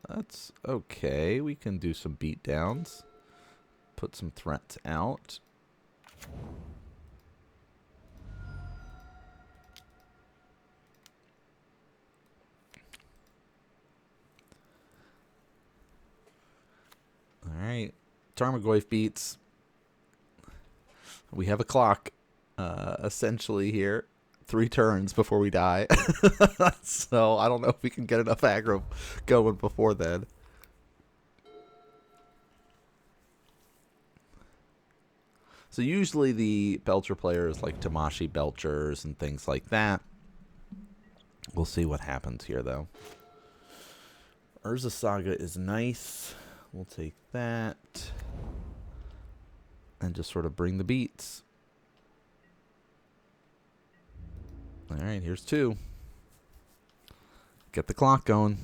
That's okay. We can do some beatdowns. Put some threats out. All right. Tarmogoyf beats. We have a clock, essentially here. 3 turns before we die. So I don't know if we can get enough aggro going before then. So usually the Belcher players like Temashi Belchers and things like that. We'll see what happens here though. Urza Saga is nice. We'll take that. And just sort of bring the beats. Alright, here's 2. Get the clock going.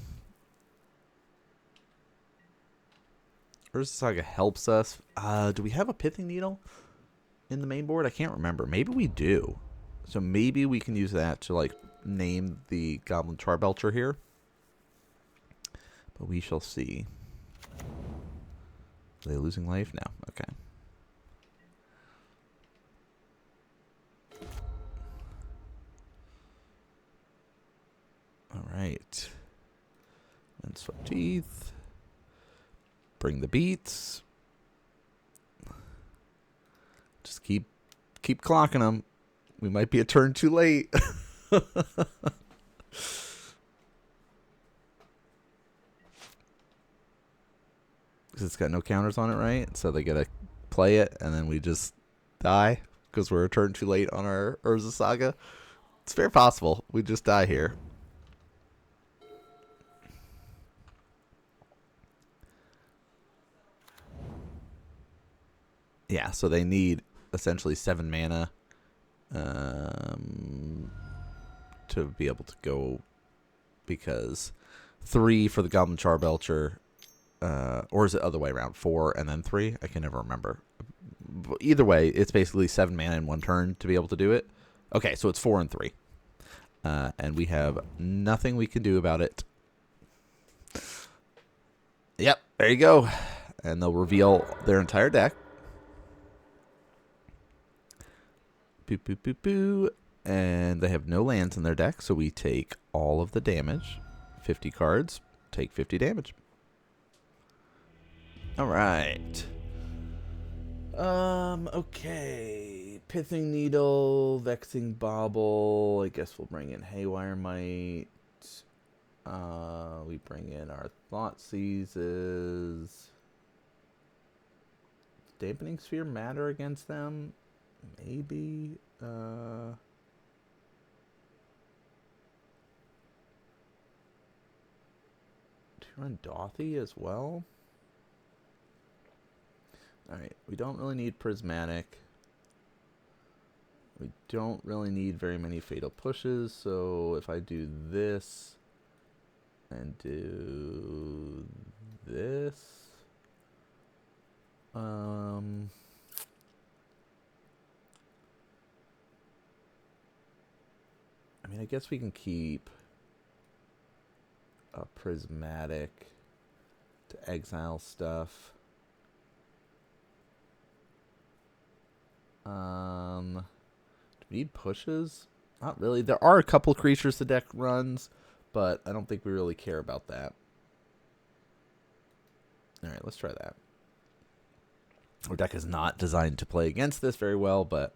Urza Saga helps us. Do we have a Pithing Needle in the main board? I can't remember. Maybe we do. So maybe we can use that to like name the Goblin Char Belcher here. But we shall see. Are they losing life? No. Okay. All right. And sweat teeth. Bring the beats. Just keep clocking them. We might be a turn too late. Because it's got no counters on it, right? So they gotta play it, and then we just die. because we're a turn too late on our Urza Saga. It's very possible we just die here. Yeah, so they need essentially 7 mana to be able to go, because 3 for the Goblin Charbelcher, or is it the other way around? 4 and then 3? I can never remember. But either way, it's basically 7 mana in 1 turn to be able to do it. Okay, so it's 4 and 3. And we have nothing we can do about it. Yep, there you go. And they'll reveal their entire deck. Boo, boo, boo, boo. And they have no lands in their deck, so we take all of the damage. 50 cards, take 50 damage. All right. Okay. Pithing Needle, Vexing Bauble. I guess we'll bring in Haywire Might. We bring in our Thought Seizes. Dampening Sphere matter against them? Maybe. To run Dothy as well. Alright, we don't really need Prismatic. We don't really need very many Fatal Pushes, so if I do this and do this, I mean, I guess we can keep a Prismatic to exile stuff. Do we need pushes? Not really. There are a couple creatures the deck runs, but I don't think we really care about that. Alright, let's try that. Our deck is not designed to play against this very well, but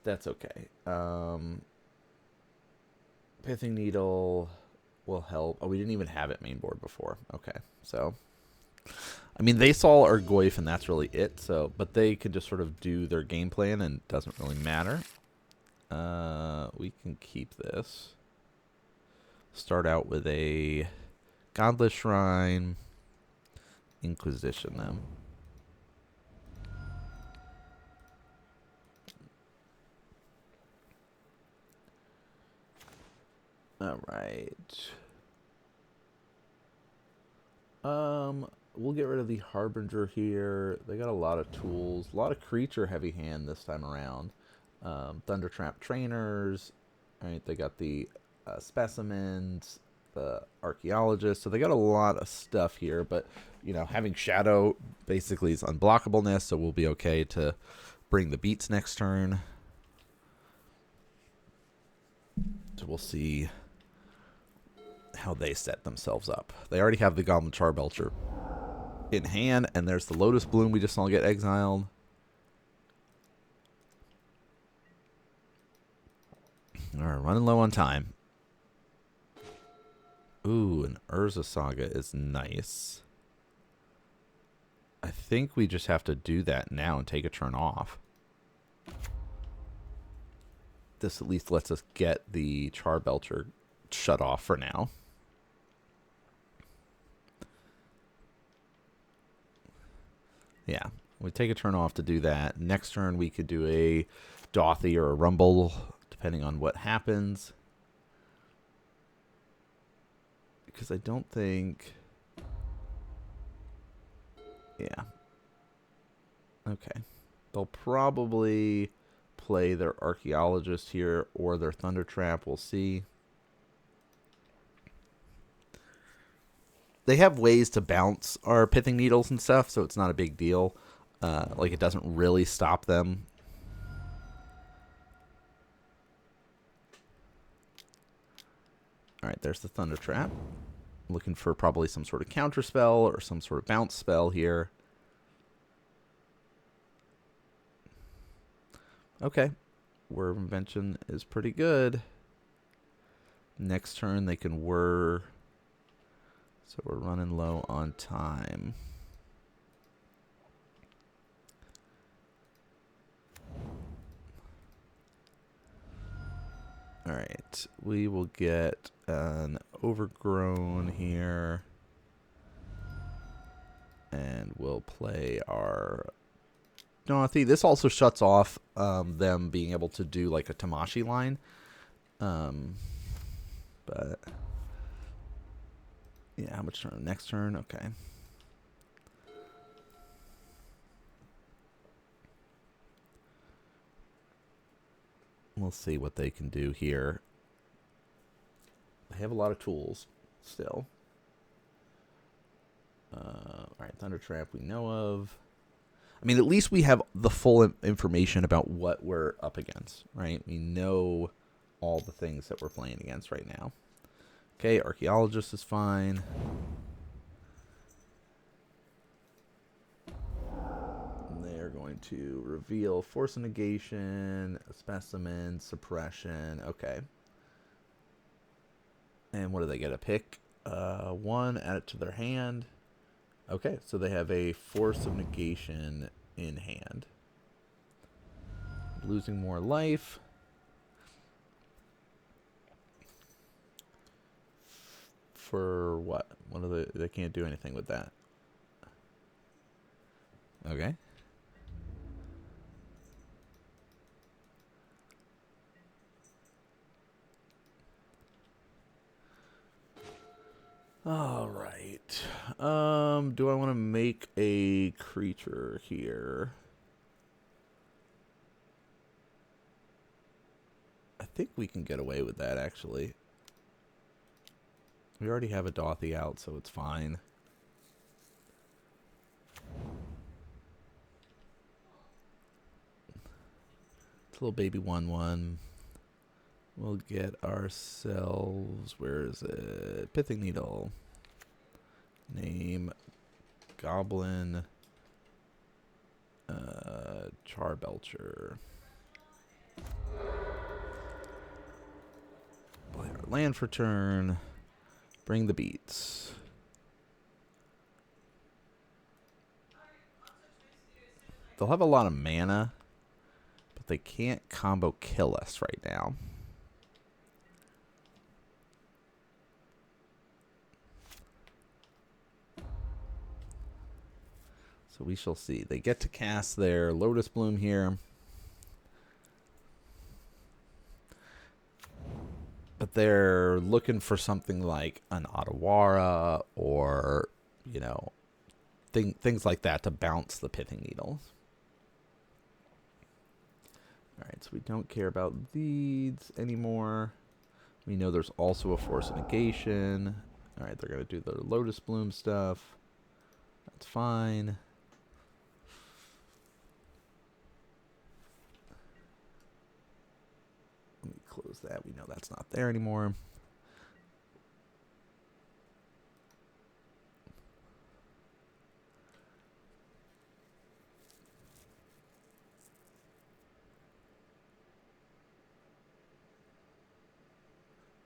that's okay. Pithing Needle will help. Oh, we didn't even have it main board before. Okay, so I mean, they saw our Goyf and that's really it. So, but they can just sort of do their game plan and it doesn't really matter. We can keep this. Start out with a Godless Shrine. Inquisition them. All right. We'll get rid of the Harbinger here. They got a lot of tools, a lot of creature heavy hand this time around. Thundertrap Trainers. All right, they got the Specimens, the Archaeologists. So they got a lot of stuff here, but you know, having Shadow basically is unblockableness, so we'll be okay to bring the beats next turn. So we'll see how they set themselves up. They already have the Goblin Charbelcher in hand, and there's the Lotus Bloom we just saw get exiled. Alright, running low on time. Ooh, an Urza Saga is nice. I think we just have to do that now and take a turn off. This at least lets us get the Charbelcher shut off for now. Yeah, we take a turn off to do that. Next turn we could do a Dothy or a Rumble, depending on what happens. Because I don't think... Yeah. Okay. They'll probably play their Archaeologist here or their Thundertrap. We'll see. They have ways to bounce our Pithing Needles and stuff, so it's not a big deal. Like, it doesn't really stop them. Alright, there's the Thundertrap. Looking for probably some sort of counter spell or some sort of bounce spell here. Okay. Whir of Invention is pretty good. Next turn they can whir. So we're running low on time. All right, we will get an overgrown here. And we'll play our Daunty. This also shuts off them being able to do like a Temashi line. But yeah, how much turn? Next turn? Okay. We'll see what they can do here. They have a lot of tools still. All right, Thunder Trap we know of. I mean, at least we have the full information about what we're up against, right? We know all the things that we're playing against right now. Okay, Archaeologist is fine. And they are going to reveal Force of Negation, Specimen, Suppression. Okay. And what do they get? A pick? One, add it to their hand. Okay, so they have a Force of Negation in hand. Losing more life. For what? What are they can't do anything with that. Okay. All right. Do I want to make a creature here? I think we can get away with that, actually. We already have a Daunty out, so it's fine. It's a little baby 1/1. We'll get ourselves, where is it? Pithing Needle. Name Goblin Char Belcher. Play our land for turn. Bring the beats. They'll have a lot of mana, but they can't combo kill us right now. So we shall see. They get to cast their Lotus Bloom here. But they're looking for something like an Otawara or, you know, things like that to bounce the Pithing Needles. Alright, so we don't care about these anymore. We know there's also a Force of Negation. Alright, they're going to do their Lotus Bloom stuff. That's fine. Let me close that. We know that's not there anymore.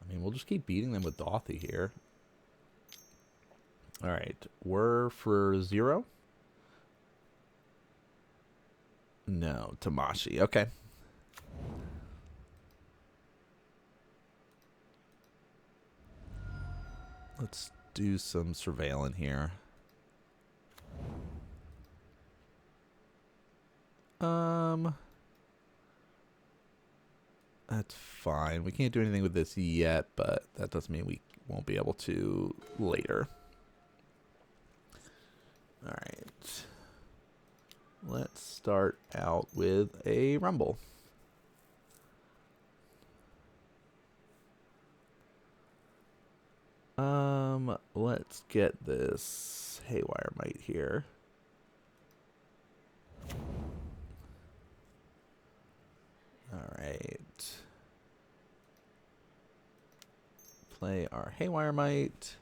I mean, we'll just keep beating them with Daunty here. Alright, we're for 0? No, Temashi. Okay. Let's do some surveillance here. That's fine. We can't do anything with this yet, but that doesn't mean we won't be able to later. Alright. Let's start out with a Rumble. Let's get this Haywire Mite here. Alright. Play our Haywire Mite.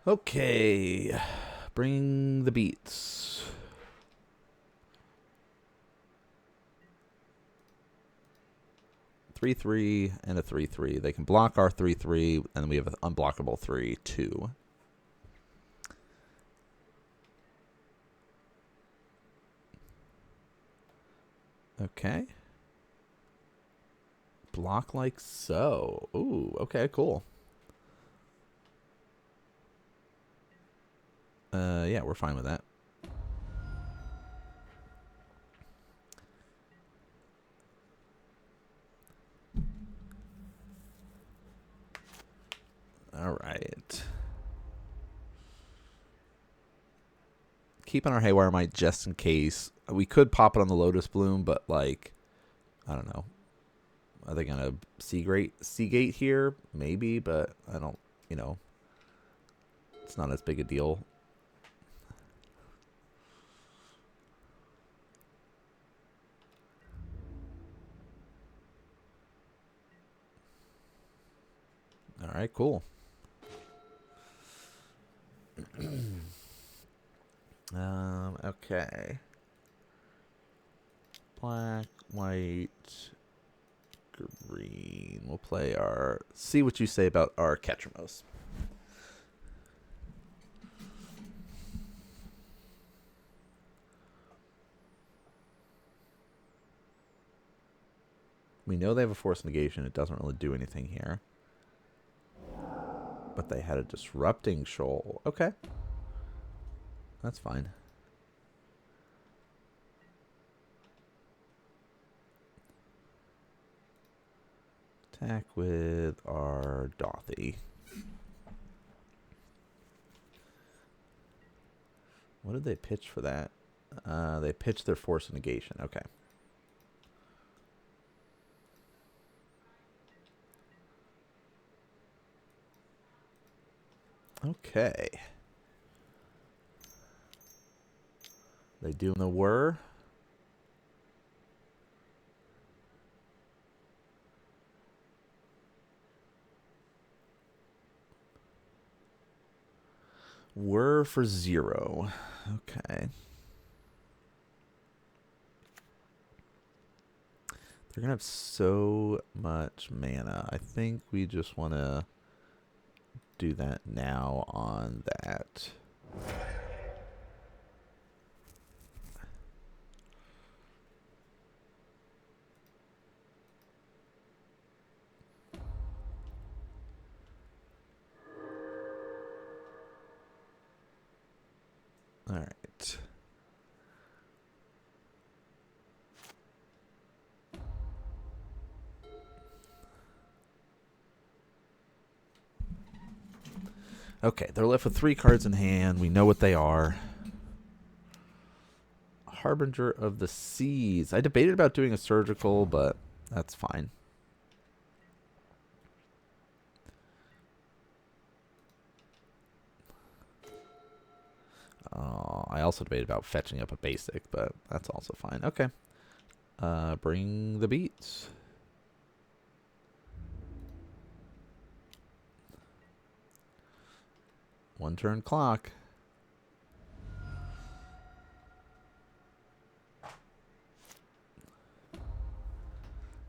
Okay. Bring the beats. Three, 3, and a 3/3. They can block our 3/3, and then we have an unblockable 3/2. Okay. Block like so. Ooh, okay, cool. Yeah, we're fine with that. All right. Keeping our Haywire Mite just in case. We could pop it on the Lotus Bloom, but like, I don't know. Are they gonna Seagate here? Maybe, but I don't. You know, it's not as big a deal. All right, cool. Okay. Black, white, green. We'll play our. See what you say about our Ketramose. We know they have a force negation. It doesn't really do anything here. But they had a disrupting shoal. Okay. That's fine. Attack with our Dothy. What did they pitch for that? They pitched their force negation. Okay. Okay. They doing the whir. Whir for 0. Okay. They're going to have so much mana. I think we just want to do that now on that. All right. Okay, they're left with 3 cards in hand. We know what they are. Harbinger of the Seas. I debated about doing a surgical, but that's fine. I also debated about fetching up a basic, but that's also fine. Okay. Bring the beats. One turn clock.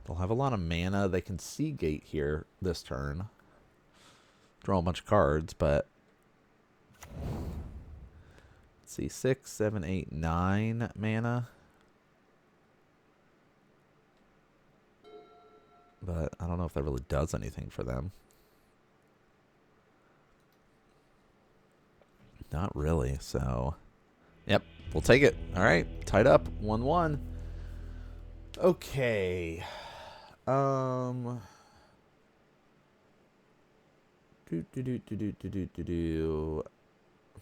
They'll have a lot of mana. They can Seagate here this turn. Draw a bunch of cards, but let's see, 6, 7, 8, 9 mana. But I don't know if that really does anything for them. Not really, so yep, we'll take it. All right, tied up, 1-1. Okay. I'm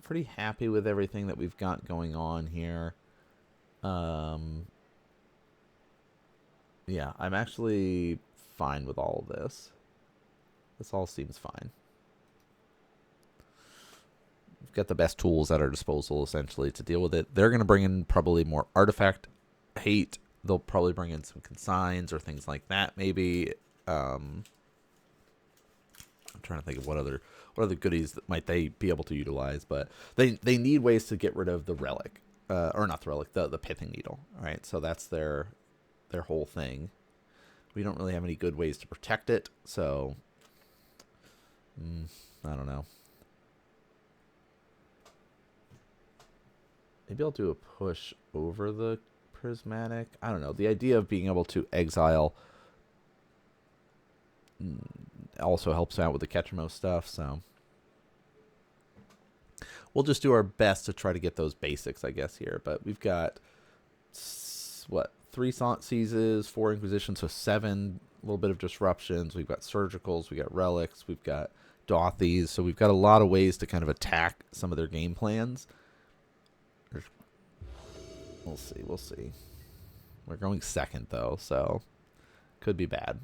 pretty happy with everything that we've got going on here. Yeah, I'm actually fine with all of this. This all seems fine. We've got the best tools at our disposal, essentially, to deal with it. They're going to bring in probably more artifact hate. They'll probably bring in some consigns or things like that, maybe. I'm trying to think of what other goodies that might they be able to utilize, but they need ways to get rid of the relic, or not the relic, the pithing needle. All right, so that's their whole thing. We don't really have any good ways to protect it, so I don't know. Maybe I'll do a push over the Prismatic. I don't know. The idea of being able to exile also helps out with the Ketramose stuff, so we'll just do our best to try to get those basics, I guess, here. But we've got, what, 3 Seizes, 4 Inquisitions, so 7, a little bit of disruptions. We've got Surgicals, we've got Relics, we've got Dothies, so we've got a lot of ways to kind of attack some of their game plans. We'll see, we'll see. We're going second, though, so could be bad.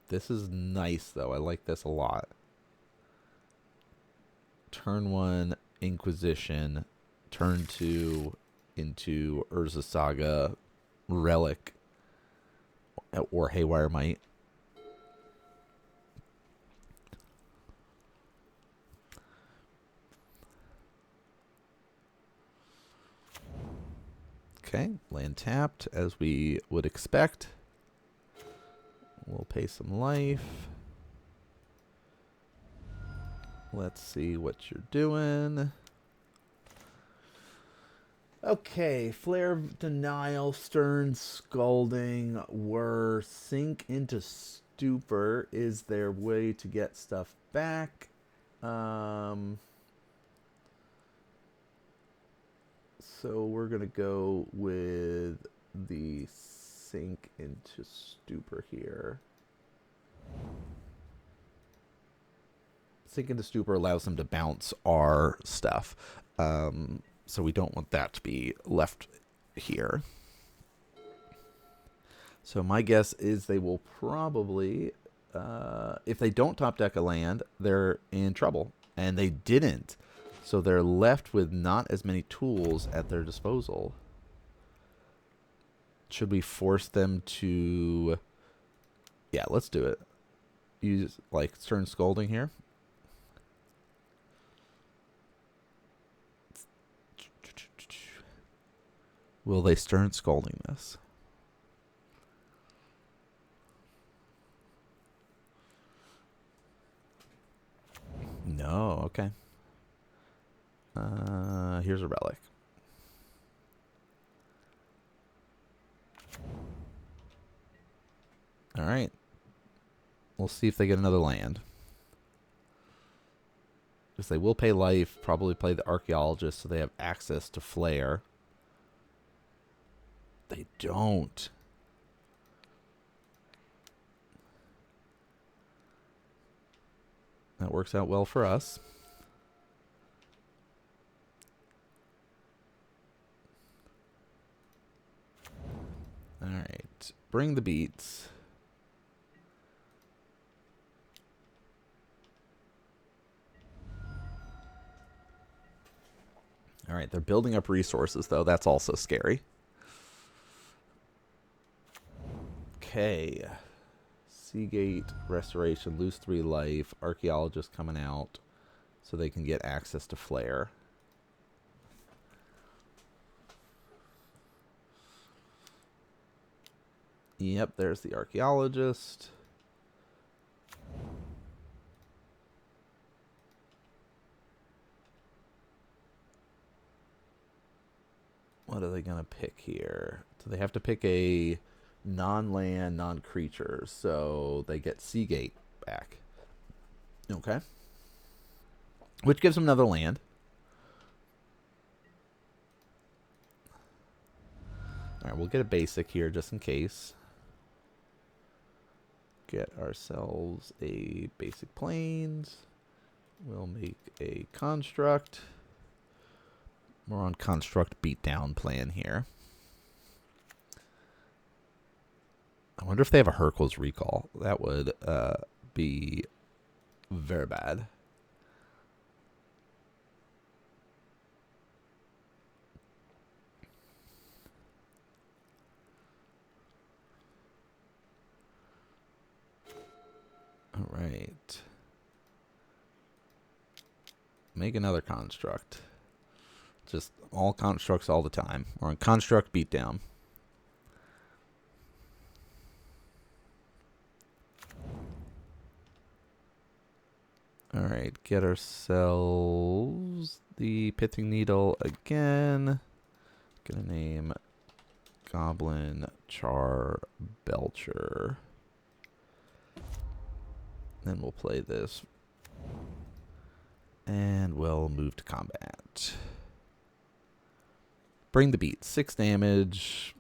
This is nice, though. I like this a lot. Turn 1, Inquisition. Turn 2 into Urza Saga, Relic, or Haywire Might. Okay, land tapped, as we would expect. We'll pay some life. Let's see what you're doing. Okay, Flare of Denial, Stern Scalding were Sink into Stupor is their way to get stuff back. So we're going to go with the Sink into Stupor here. Sink into Stupor allows them to bounce our stuff. So we don't want that to be left here. So my guess is they will probably, if they don't top deck a land, they're in trouble. And they didn't. So they're left with not as many tools at their disposal. Should we force them to... Yeah, let's do it. Use, like, Stern Scolding here. Will they Stern Scolding this? No, okay. Here's a Relic. All right. We'll see if they get another land. Because they will pay life, probably play the Archaeologist, so they have access to Flare. They don't. That works out well for us. All right. Bring the beats. All right. They're building up resources, though. That's also scary. Okay. Seagate, Restoration, lose 3 life. Archaeologist coming out so they can get access to Flare. Yep, there's the Archaeologist. What are they going to pick here? So they have to pick a non-land, non-creature. So they get Seagate back. Okay. Which gives them another land. All right, we'll get a basic here just in case. Get ourselves a basic plains. We'll make a construct. We're on construct beatdown plan here. I wonder if they have a Hercules recall. That would be very bad. All right. Make another construct. Just all constructs all the time. We're on construct beatdown. All right, get ourselves the Pithing Needle again. Gonna name Goblin Char Belcher. Then we'll play this. And we'll move to combat. Bring the beat. 6 damage.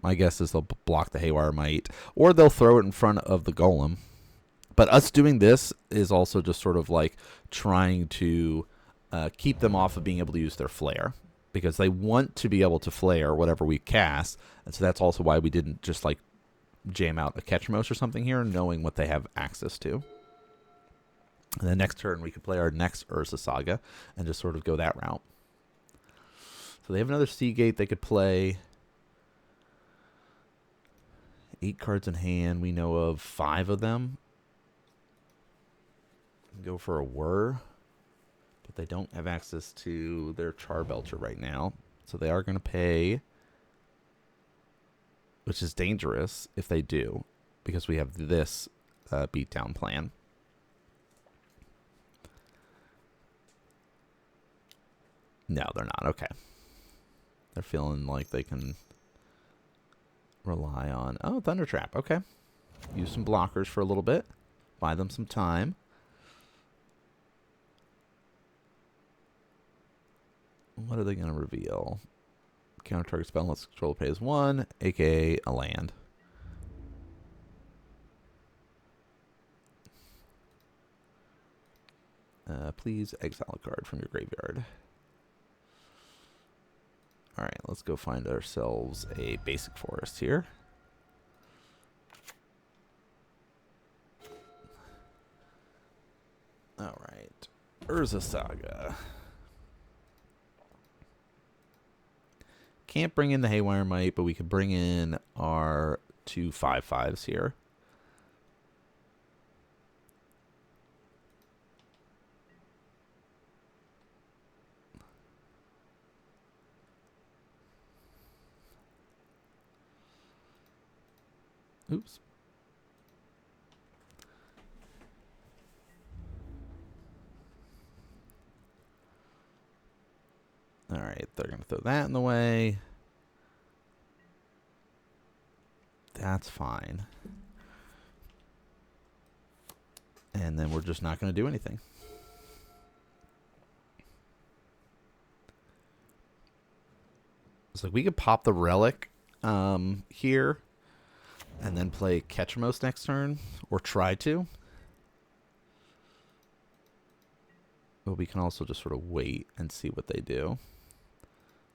My guess is they'll block the Haywire Might. Or they'll throw it in front of the Golem. But us doing this is also just sort of like trying to keep them off of being able to use their Flare. Because they want to be able to flare whatever we cast. And so that's also why we didn't just like jam out a Ketramose or something here, knowing what they have access to. And then next turn we could play our next Urza Saga and just sort of go that route. So they have another Seagate they could play. 8 cards in hand. We know of 5 of them. Go for a Whir. But they don't have access to their Char Belcher right now. So they are going to pay. Which is dangerous if they do. Because we have this beatdown plan. No, they're not. Okay. They're feeling like they can rely on... Oh, Thunder Trap. Okay. Use some blockers for a little bit. Buy them some time. What are they going to reveal? Counter target spell unless control pays 1, aka a land. Please exile a card from your graveyard. Alright, let's go find ourselves a basic forest here. Alright, Urza Saga. Can't bring in the Haywire Might, but we could bring in our 2 5/5s here. Oops. All right, they're going to throw that in the way. That's fine. And then we're just not going to do anything. It's like we could pop the Relic here and then play Ketramose next turn, or try to. But we can also just sort of wait and see what they do.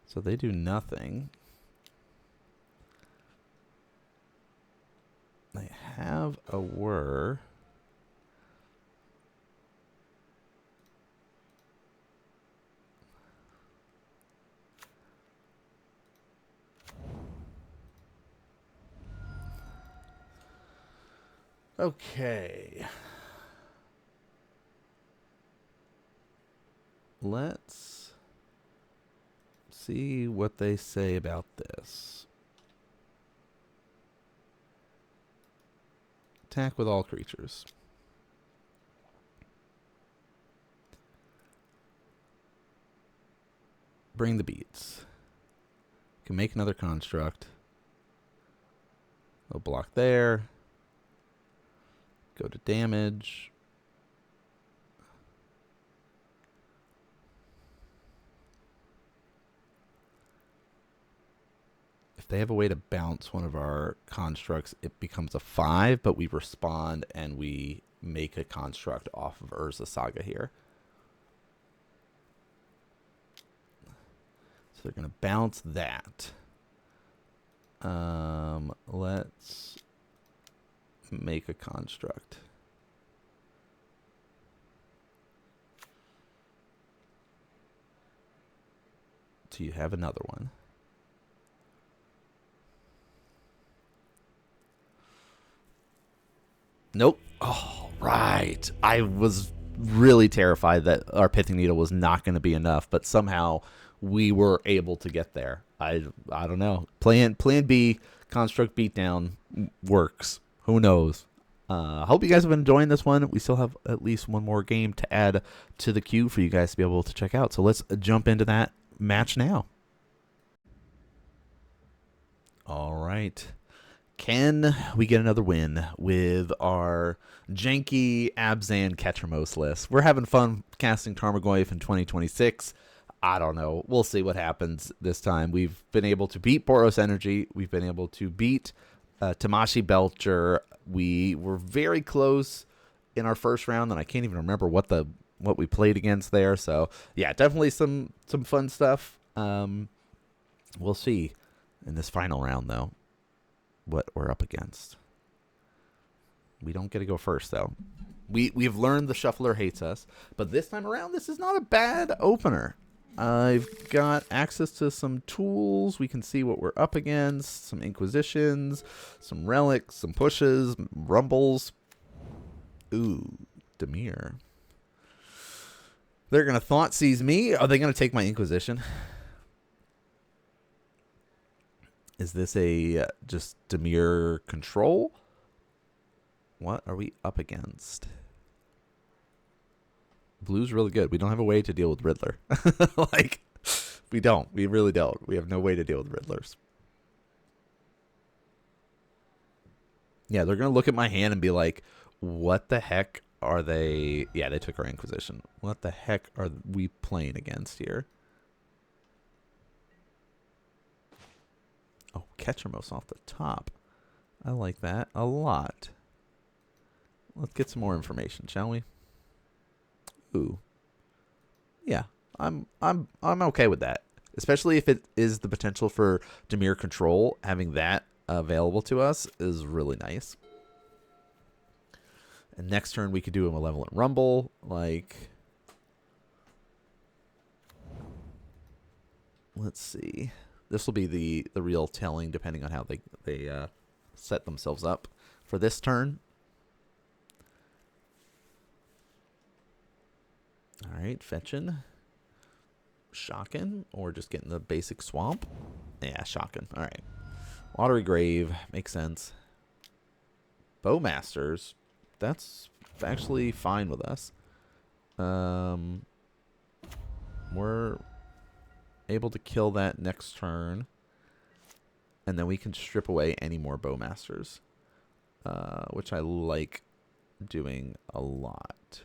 So they do nothing. They have a Whir. Okay. Let's see what they say about this. Attack with all creatures. Bring the beats. Can make another construct. They'll block there. Go to damage. If they have a way to bounce one of our constructs, it becomes a 5, but we respond and we make a construct off of Urza Saga here. So they're going to bounce that. Let's make a construct. Do you have another one? Nope. Oh, right. I was really terrified that our Pithing Needle was not going to be enough, but somehow we were able to get there. I don't know. Plan B, construct beatdown works. Who knows? Hope you guys have been enjoying this one. We still have at least one more game to add to the queue for you guys to be able to check out. So let's jump into that match now. All right. Can we get another win with our janky Abzan Ketramose list? We're having fun casting Tarmogoyf in 2026. I don't know. We'll see what happens this time. We've been able to beat Boros Energy. We've been able to beat Temashi Belcher. We were very close in our first round, and I can't even remember what we played against there. So yeah, definitely some fun stuff. We'll see in this final round though what we're up against. We don't get to go first though. We've learned the shuffler hates us, but this time around, this is not a bad opener. I've got access to some tools. We can see what we're up against. Some Inquisitions, some Relics, some pushes, Rumbles. Ooh, Dimir. They're going to Thought Seize me. Are they going to take my Inquisition? Is this a just Dimir Control? What are we up against? Blue's really good. We don't have a way to deal with Riddler. Like, we don't. We really don't. We have no way to deal with Riddlers. Yeah, they're going to look at my hand and be like, what the heck are they? Yeah, they took our Inquisition. What the heck are we playing against here? Oh, Ketramose off the top. I like that a lot. Let's get some more information, shall we? Ooh. Yeah, I'm okay with that. Especially if it is the potential for Dimir Control. Having that available to us is really nice. And next turn we could do a Malevolent Rumble. Like, let's see. This will be the real telling, depending on how they set themselves up for this turn. All right, fetching, shocking, or just getting the basic swamp. Yeah, shocking. All right, Watery Grave makes sense. Bowmasters, that's actually fine with us. We're able to kill that next turn, and then we can strip away any more Bowmasters, which I like doing a lot.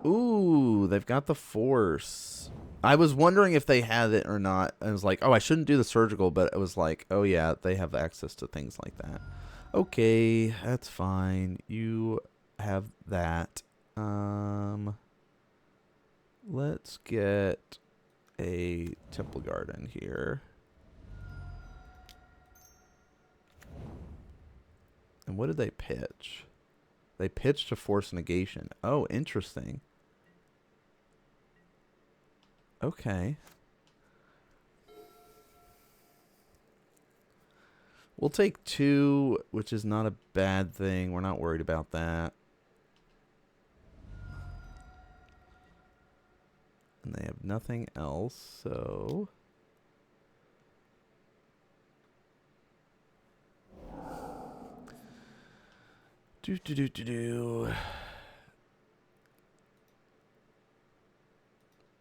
Ooh, they've got the Force. I was wondering if they had it or not. I was like, oh, I shouldn't do the surgical, but it was like, oh yeah, they have access to things like that. Okay, that's fine. You have that. Let's get a Temple Garden here. And what did they pitch? They pitched a Force Negation. Oh, interesting. Okay. We'll take 2, which is not a bad thing. We're not worried about that. And they have nothing else, so...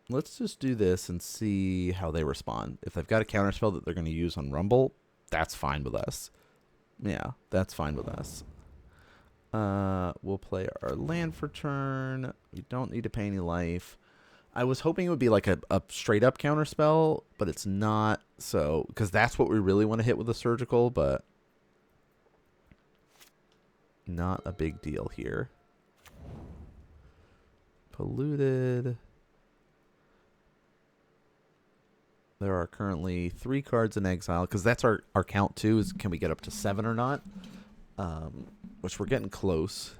Let's just do this and see how they respond. If they've got a counterspell that they're going to use on Rumble, that's fine with us. Yeah, that's fine with us. We'll play our land for turn. We don't need to pay any life. I was hoping it would be like a straight up counterspell, but it's not. So, because that's what we really want to hit with the surgical, but not a big deal here. Polluted. There are currently 3 cards in exile, because that's our count too, is can we get up to 7 or not? Which we're getting close.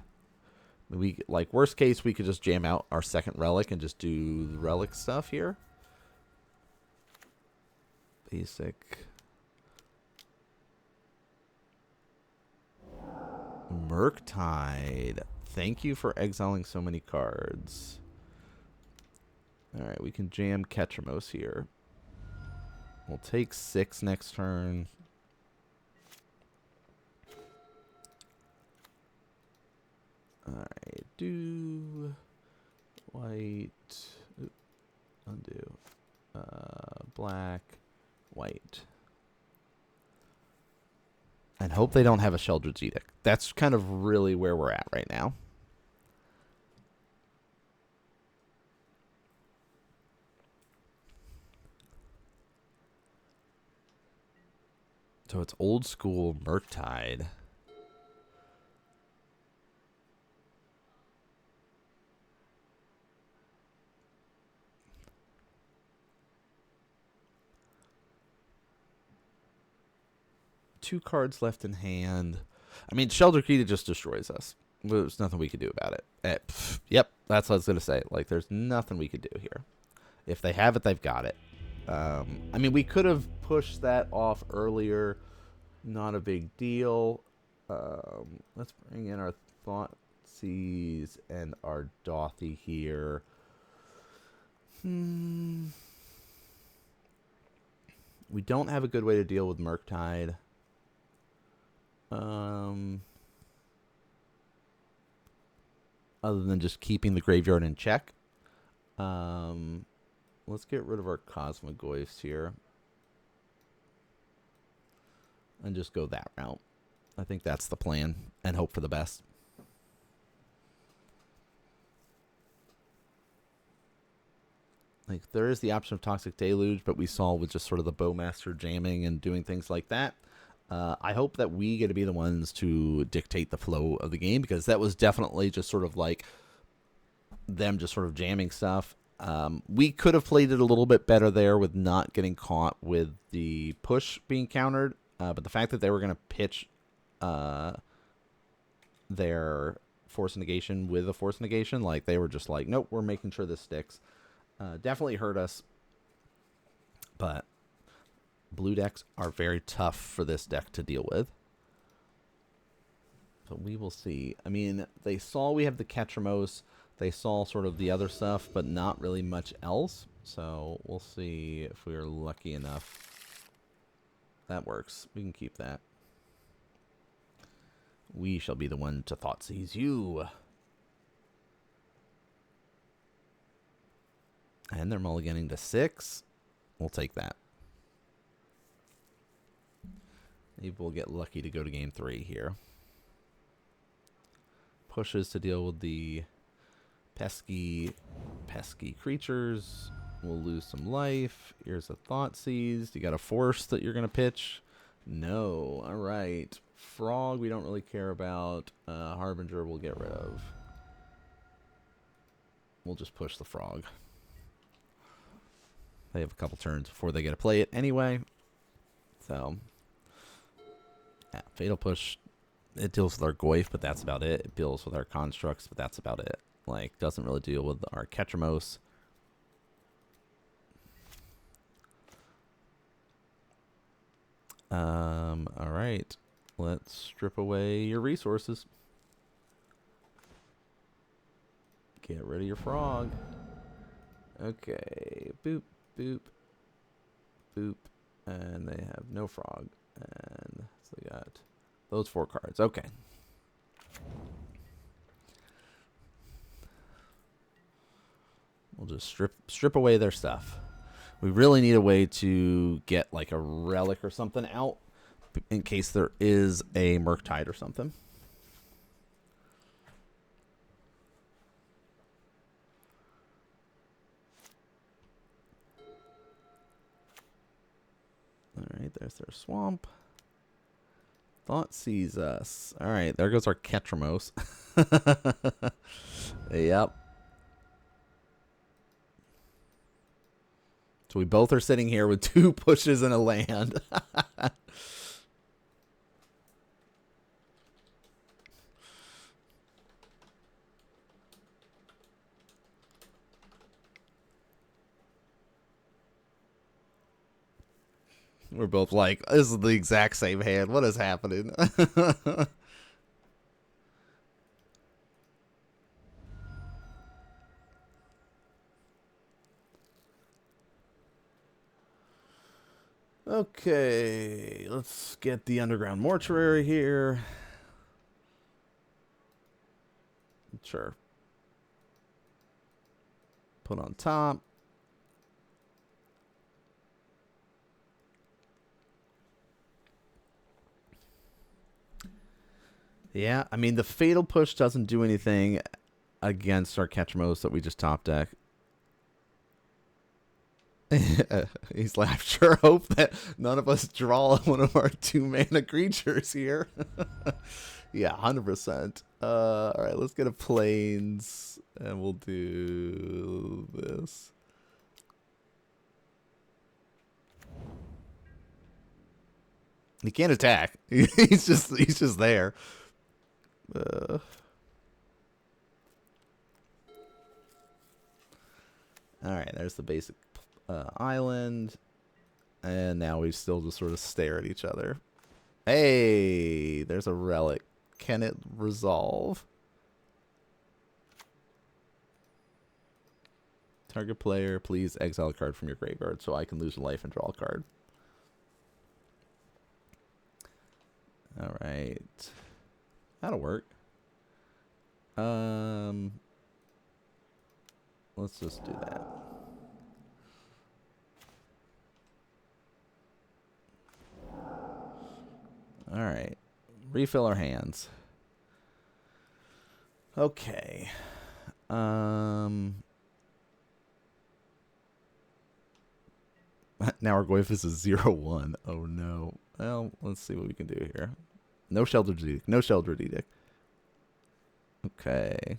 We, like, worst case, we could just jam out our second relic and just do the relic stuff here. Basic. Murktide. Thank you for exiling so many cards. Alright, we can jam Ketramose here. We'll take 6 next turn. Alright, do white, undo, black, white. And hope they don't have a Sheldred's Edict. That's kind of really where we're at right now. So it's old school Murktide. Two cards left in hand. I mean, Sheldred's Edict just destroys us. There's nothing we could do about it. Yep, that's what I was going to say. Like, there's nothing we could do here. If they have it, they've got it. I mean, we could have pushed that off earlier. Not a big deal. Let's bring in our Thoughtseize and our Dothy here. We don't have a good way to deal with Murktide. Other than just keeping the graveyard in check. Let's get rid of our Cosmogoyfs here. And just go that route. I think that's the plan. And hope for the best. Like, there is the option of Toxic Deluge, but we saw with just sort of the Bowmaster jamming and doing things like that. I hope that we get to be the ones to dictate the flow of the game, because that was definitely just sort of like them just sort of jamming stuff. We could have played it a little bit better there with not getting caught with the push being countered. But the fact that they were going to pitch their Force Negation with a Force Negation, like they were just like, nope, we're making sure this sticks. Definitely hurt us. But blue decks are very tough for this deck to deal with. So we will see. I mean, they saw we have the Ketramose. They saw sort of the other stuff, but not really much else. So we'll see if we are lucky enough. That works. We can keep that. We shall be the one to Thoughtseize you. And they're mulliganing to 6. We'll take that. Maybe we'll get lucky to go to game 3 here. Pushes to deal with the pesky creatures. We'll lose some life. Here's a Thoughtseize. You got a Force that you're going to pitch? No. All right. Frog we don't really care about. Harbinger we'll get rid of. We'll just push the Frog. They have a couple turns before they get to play it anyway. So, yeah, Fatal Push, it deals with our Goyf, but that's about it. It deals with our Constructs, but that's about it. Like, doesn't really deal with our Ketramose. All right. Let's strip away your resources. Get rid of your Frog. Okay. Boop, boop, boop. And they have no Frog. And so they got those 4 cards. Okay. We'll just strip away their stuff. We really need a way to get like a relic or something out in case there is a Murktide or something. All right, there's their swamp. Thoughtseize us. All right, there goes our Ketramose. Yep. So we both are sitting here with 2 pushes and a land. We're both like, this is the exact same hand. What is happening? Okay, let's get the Underground Mortuary here. Sure. Put on top. Yeah, I mean, the Fatal Push doesn't do anything against our Ketramose that we just top deck. He's like, I sure hope that none of us draw one of our 2-mana creatures here. Yeah, 100%. All right, let's get a Plains, and we'll do this. He can't attack. He's just there. All right, there's the basic island, and now we still just sort of stare at each other. Hey, there's a relic. Can it resolve? Target player, please exile a card from your graveyard so I can lose a life and draw a card. All right, that'll work. Let's just do that. All right, refill our hands. Okay. Now our Goyf is a 0/1. Oh no. Well, let's see what we can do here. No Sheltered Edict. No Sheltered Edict. Okay.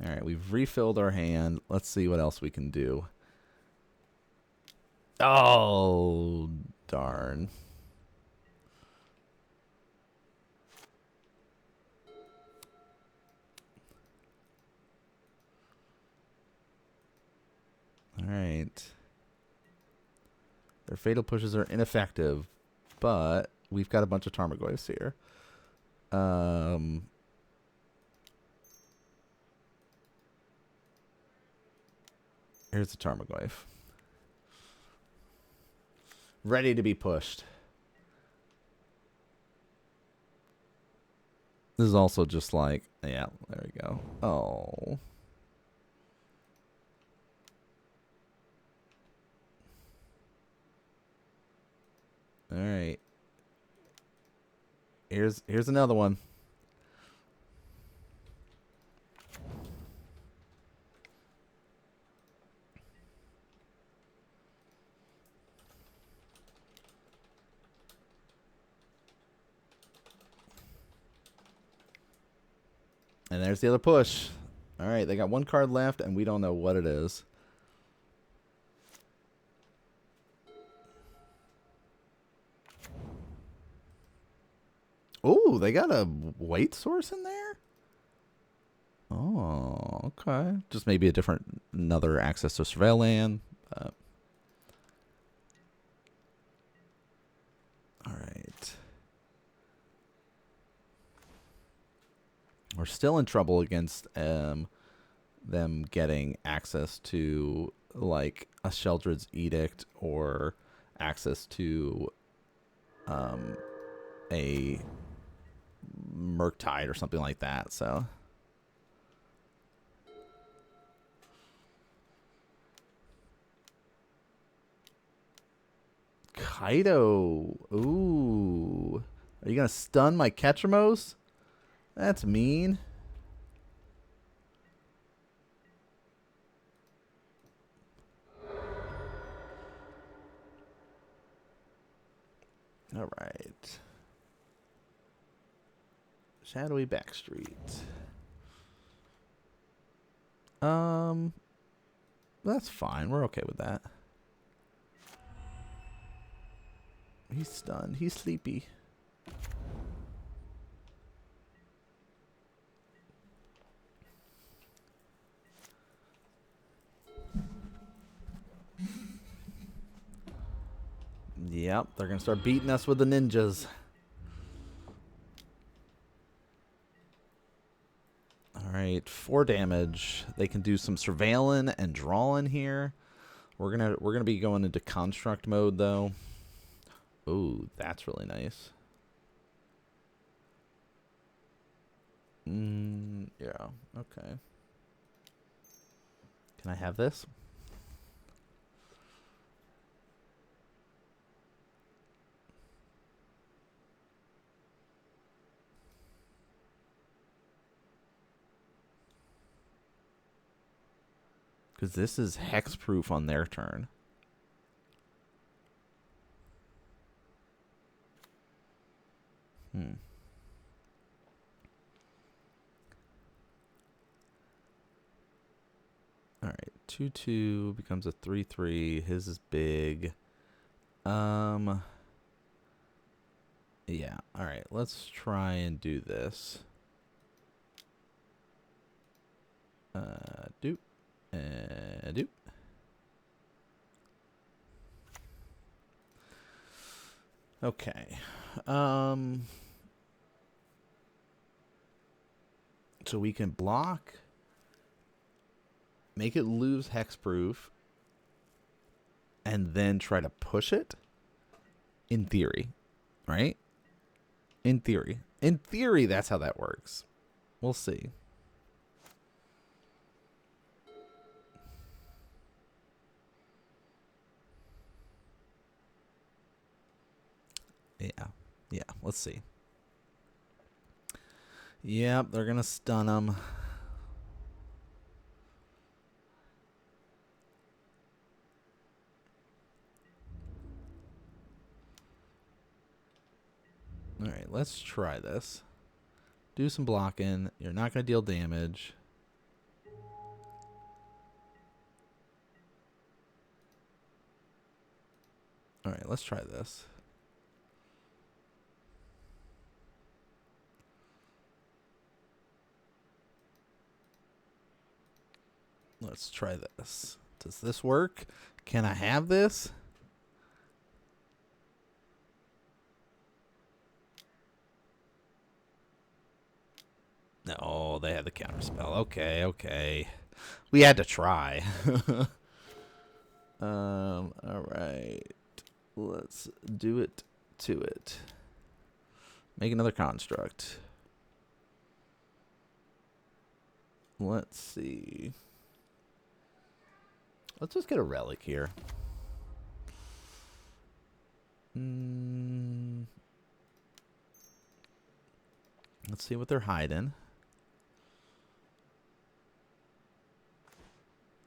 All right, we've refilled our hand. Let's see what else we can do. Oh, darn. All right. Their Fatal Pushes are ineffective, but we've got a bunch of Tarmogoyfs here. Here's the Tarmogoyf. Ready to be pushed. This is also just like, yeah, there we go. Oh. All right. Here's another one. And there's the other push. All right, they got one card left, and we don't know what it is. Oh, they got a weight source in there? Oh, okay. Just maybe another access to Surveil land. All right. We're still in trouble against them getting access to like a Sheldred's Edict or access to a Murktide or something like that. So Kaido. Ooh. Are you gonna stun my Ketramose? That's mean. All right. Shadowy Backstreet. That's fine. We're okay with that. He's stunned. He's sleepy. Yep, they're going to start beating us with the ninjas. All right, 4 damage. They can do some surveilling and drawing here. We're gonna be going into construct mode though. Ooh, that's really nice. Yeah. Okay. Can I have this? Because this is hexproof on their turn. All right, 2/2 becomes a 3/3. His is big. Yeah. All right, let's try and do this. Doop. Doop. Okay. So we can block, make it lose hexproof, and then try to push it. In theory, right? In theory. In theory, that's how that works. We'll see. Yeah. Yeah, let's see. Yep, they're going to stun him. All right, let's try this. Do some blocking. You're not going to deal damage. All right, let's try this. Let's try this. Does this work? Can I have this? No, they had the counterspell. Okay, okay. We had to try. All right. Let's do it to it. Make another construct. Let's see. Let's just get a relic here. Let's see what they're hiding.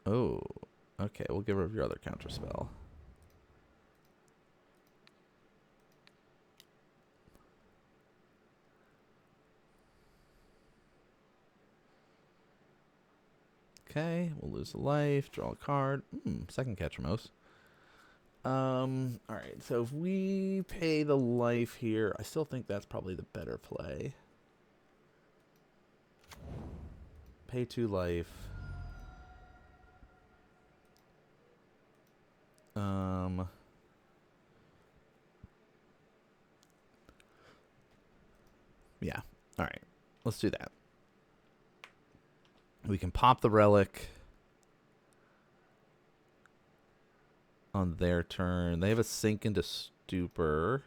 Oh, okay. We'll give her your other counterspell. Okay, we'll lose a life, draw a card. Second Ketramose. Alright, so if we pay the life here, I still think that's probably the better play. Pay 2 life. Yeah, alright. Let's do that. We can pop the relic on their turn. They have a sink into stupor.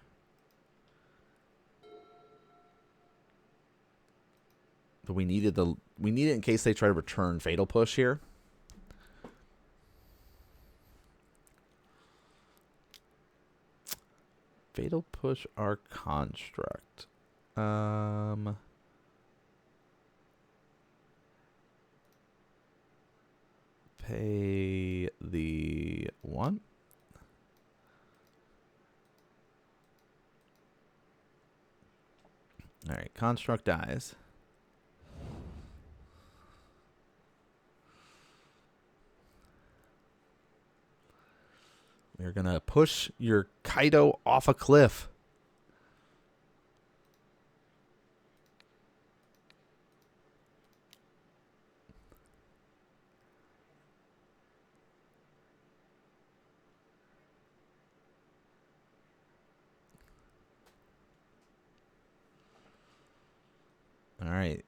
But we need it in case they try to return Fatal Push here. Fatal Push our construct. Pay the 1. All right, construct dies. We're going to push your Kaido off a cliff. All right.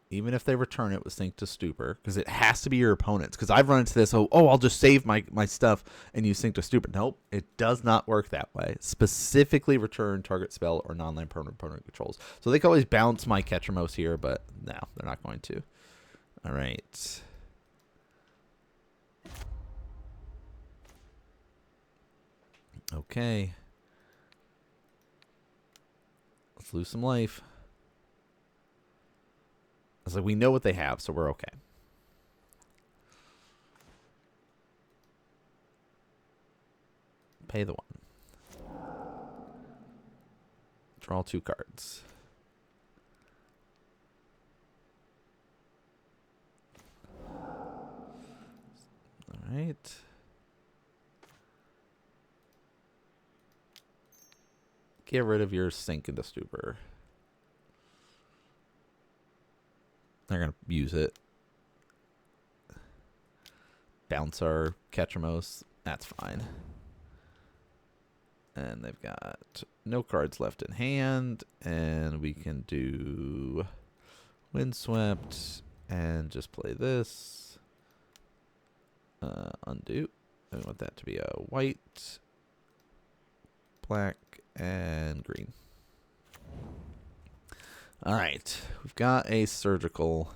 even if they return it with Sink to Stupor, because it has to be your opponent's. Because I've run into this, I'll just save my stuff and use Sink to Stupor. Nope, it does not work that way. Specifically return target spell or non-land permanent opponent controls. So they can always bounce my Ketramose here, but no, they're not going to. All right. Okay. Let's lose some life. It's like we know what they have, so we're okay. Pay the 1. Draw 2 cards. All right. Get rid of your Sink into Stupor. They're going to use it. Bounce our Ketramose. That's fine. And they've got no cards left in hand. And we can do Windswept and just play this. Undo. I want that to be a white, black, and green. All right, we've got a surgical,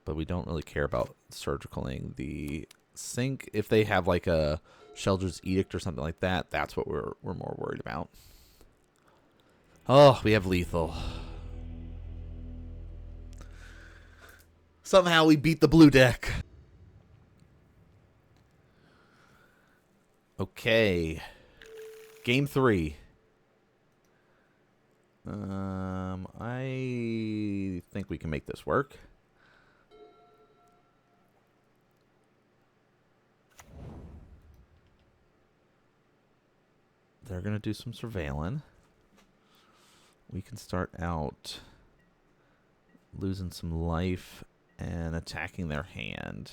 but we don't really care about surgicaling the Sink. If they have like a Sheldred's Edict or something like that, that's what we're more worried about. Oh, we have lethal. Somehow we beat the blue deck. Okay. Game 3. I think we can make this work. They're going to do some surveillance. We can start out losing some life and attacking their hand.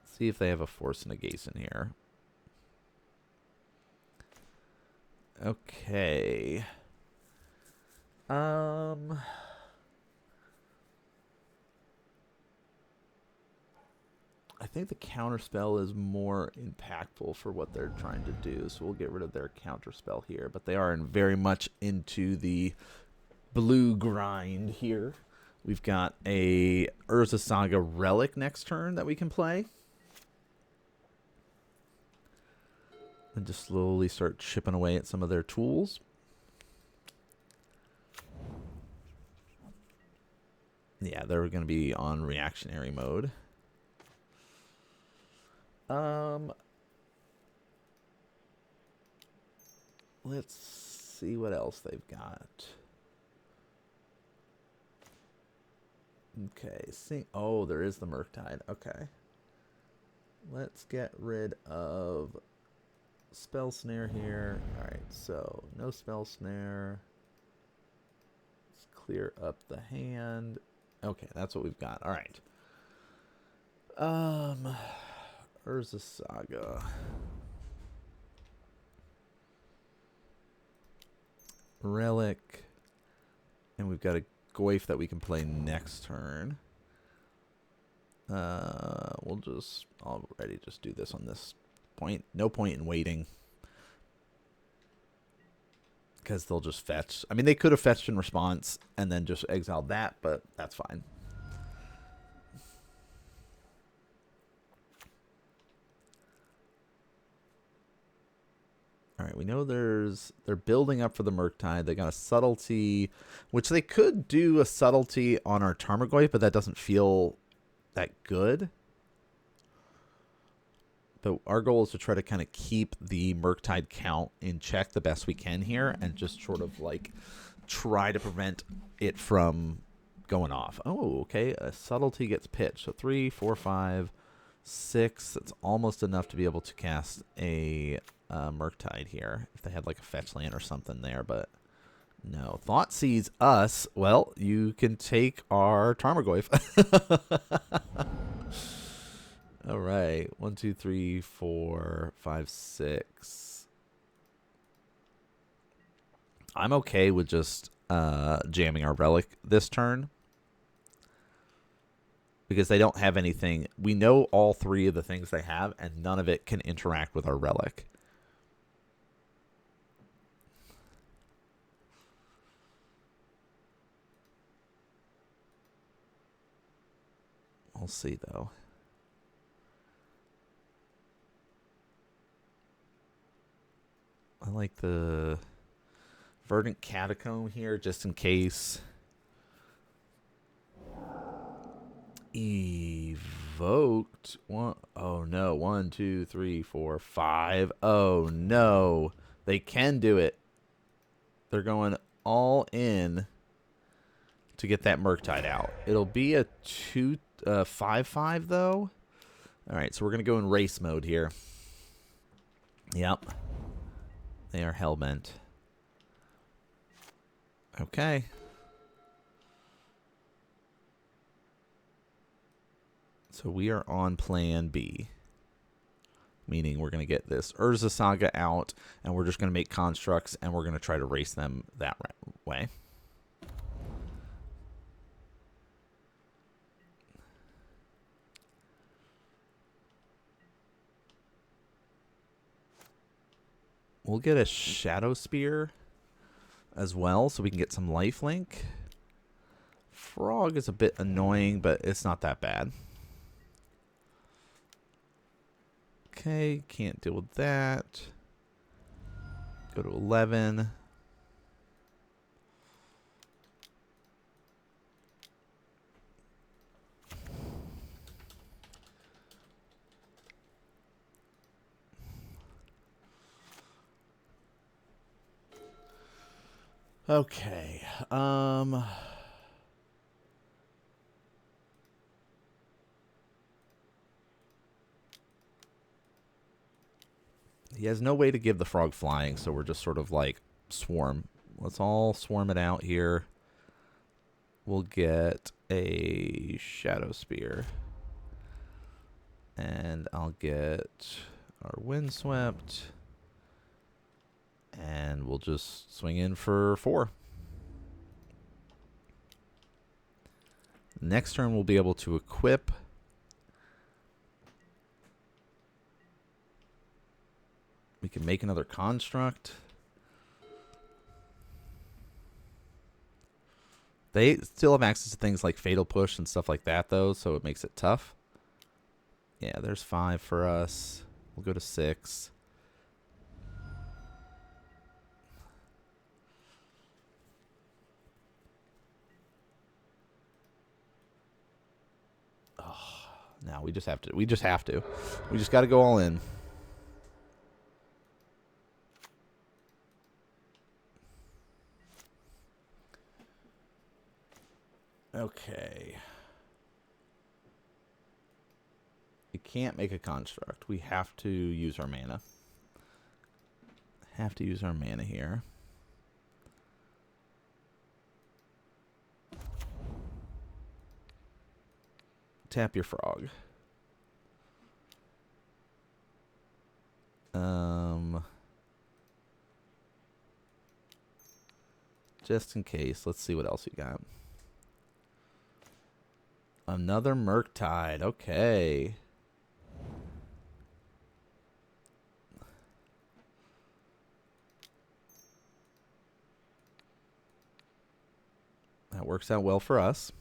See if they have a Force Negation here. Okay. I think the counterspell is more impactful for what they're trying to do, so we'll get rid of their counterspell here. But they are very much into the blue grind here. We've got a Urza Saga Relic next turn that we can play. And just slowly start chipping away at some of their tools. Yeah, they're going to be on reactionary mode. Let's see what else they've got. Okay, see. Oh, there is the Murktide. Okay. Let's get rid of Spell Snare here. Alright, so no Spell Snare. Let's clear up the hand. Okay, that's what we've got. Alright. Urza Saga. Relic. And we've got a Goyf that we can play next turn. We'll just already just do this on this point. No point in waiting. Because they'll just fetch. I mean, they could have fetched in response and then just exiled that, but that's fine. All right, we know they're building up for the Murktide. They got a Subtlety, which they could do a Subtlety on our Tarmogoyf, but that doesn't feel that good. But our goal is to try to kind of keep the Murktide count in check the best we can here and just sort of like try to prevent it from going off. Oh, okay. A Subtlety gets pitched. So 3, 4, 5, 6. That's almost enough to be able to cast a Murktide here if they had like a fetch land or something there, but no. Thought sees us. Well, you can take our Tarmogoyf. All right. 1, 2, 3, 4, 5, 6. I'm okay with just jamming our relic this turn because they don't have anything. We know all three of the things they have, and none of it can interact with our relic. We'll see, though. I like the Verdant Catacomb here, just in case. Evoked. One, oh, no. 1, 2, 3, 4, 5. Oh, no. They can do it. They're going all in to get that Murktide out. It'll be a 5/5, though. All right, so we're going to go in race mode here. Yep. They are hellbent. Okay. So we are on plan B. Meaning we're going to get this Urza Saga out, and we're just going to make constructs, and we're going to try to race them that way. We'll get a Shadow Spear as well, so we can get some lifelink. Frog is a bit annoying, but it's not that bad. Okay, can't deal with that. Go to 11. Okay. He has no way to give the frog flying, so we're just sort of like swarm. Let's all swarm it out here. We'll get a Shadow Spear. And I'll get our Windswept. And we'll just swing in for 4. Next turn, we'll be able to equip. We can make another construct. They still have access to things like Fatal Push and stuff like that, though, so it makes it tough. Yeah, there's 5 for us. We'll go to 6. Oh, now we just have to. We just have to. We just got to go all in. Okay. We can't make a construct. We have to use our mana. Have to use our mana here. Tap your frog. Just in case. Let's see what else we got. Another Murktide. Okay. That works out well for us.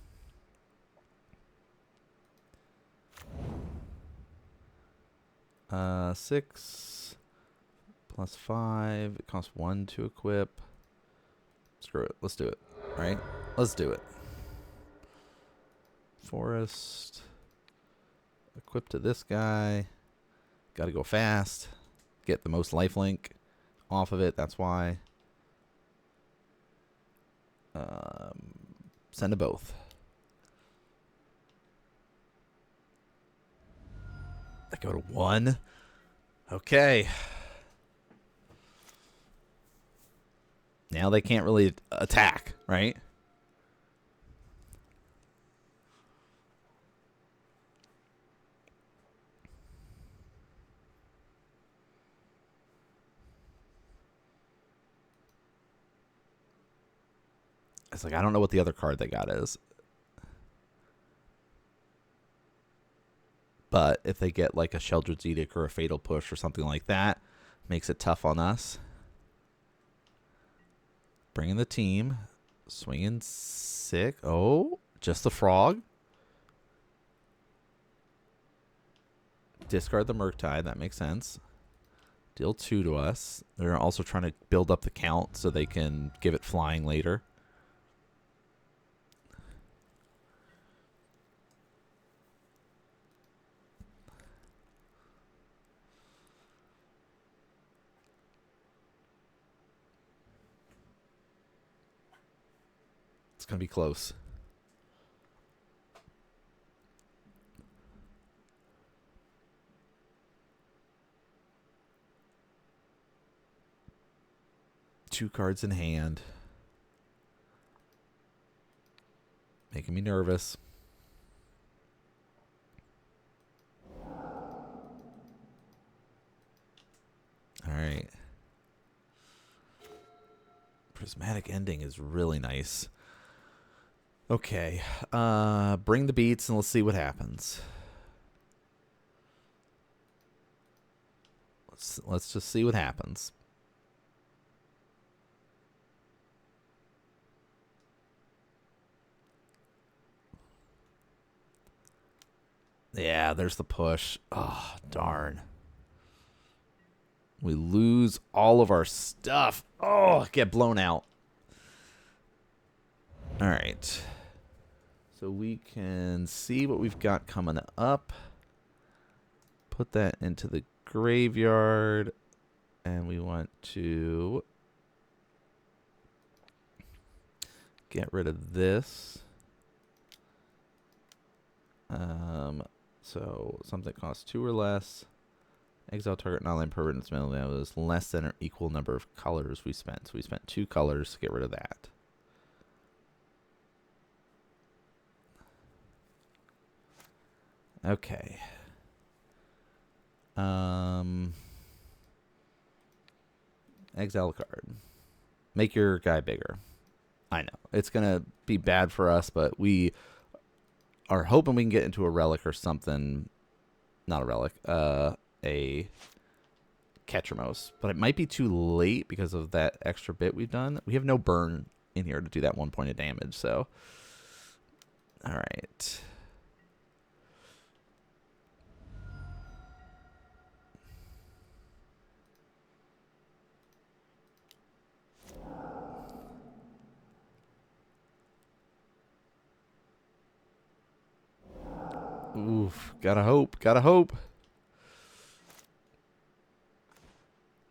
Uh, 6 plus 5. It costs 1 to equip. Screw it. Let's do it. Right? Let's do it. Forest. Equip to this guy. Got to go fast. Get the most lifelink off of it. That's why. Send to both. I go to 1. Okay. Now they can't really attack, right? It's like, I don't know what the other card they got is. But if they get like a Sheldred's Edict or a Fatal Push or something like that, makes it tough on us. Bringing the team. Swinging 6. Oh, just the frog. Discard the Murktide. That makes sense. Deal 2 to us. They're also trying to build up the count so they can give it flying later. It's going to be close. Two cards in hand. Making me nervous. All right. Prismatic Ending is really nice. Okay. Bring the beats and let's see what happens. Let's just see what happens. Yeah, there's the push. Oh, darn. We lose all of our stuff. Oh, get blown out. All right. So we can see what we've got coming up. Put that into the graveyard. And we want to get rid of this. So something costs 2 or less. Exile target non-land permanent is less than or equal number of colors we spent. So we spent 2 colors to get rid of that. Okay. Exile a card. Make your guy bigger. I know. It's going to be bad for us, but we are hoping we can get into a relic or something. Not a relic. A Ketramose. But it might be too late because of that extra bit we've done. We have no burn in here to do that 1 point of damage, so. All right. Oof, gotta hope, gotta hope.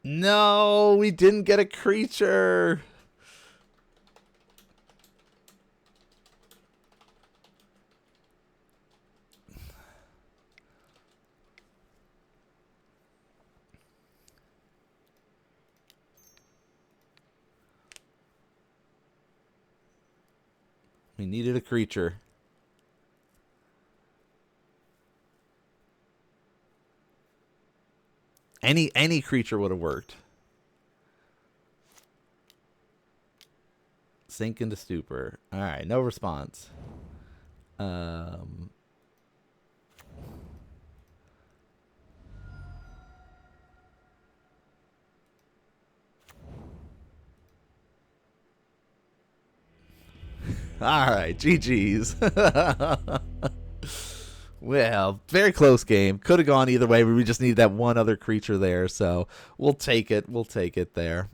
No, we didn't get a creature. We needed a creature. Any creature would have worked. Sink into stupor. All right, no response. All right, GG's. Well, very close game. Could have gone either way, but we just need that one other creature there, so we'll take it. We'll take it there.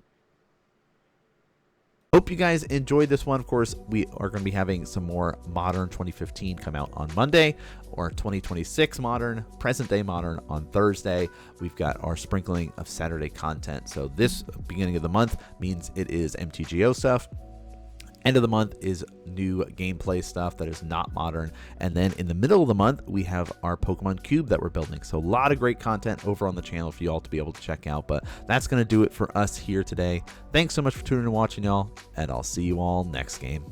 Hope you guys enjoyed this one. Of course, we are going to be having some more Modern 2015 come out on Monday, or 2026 Modern, present day Modern on Thursday. We've got our sprinkling of Saturday content. So this beginning of the month means it is MTGO stuff. End of the month is new gameplay stuff that is not modern. And then in the middle of the month, we have our Pokemon Cube that we're building. So a lot of great content over on the channel for you all to be able to check out. But that's going to do it for us here today. Thanks so much for tuning in and watching, y'all. And I'll see you all next game.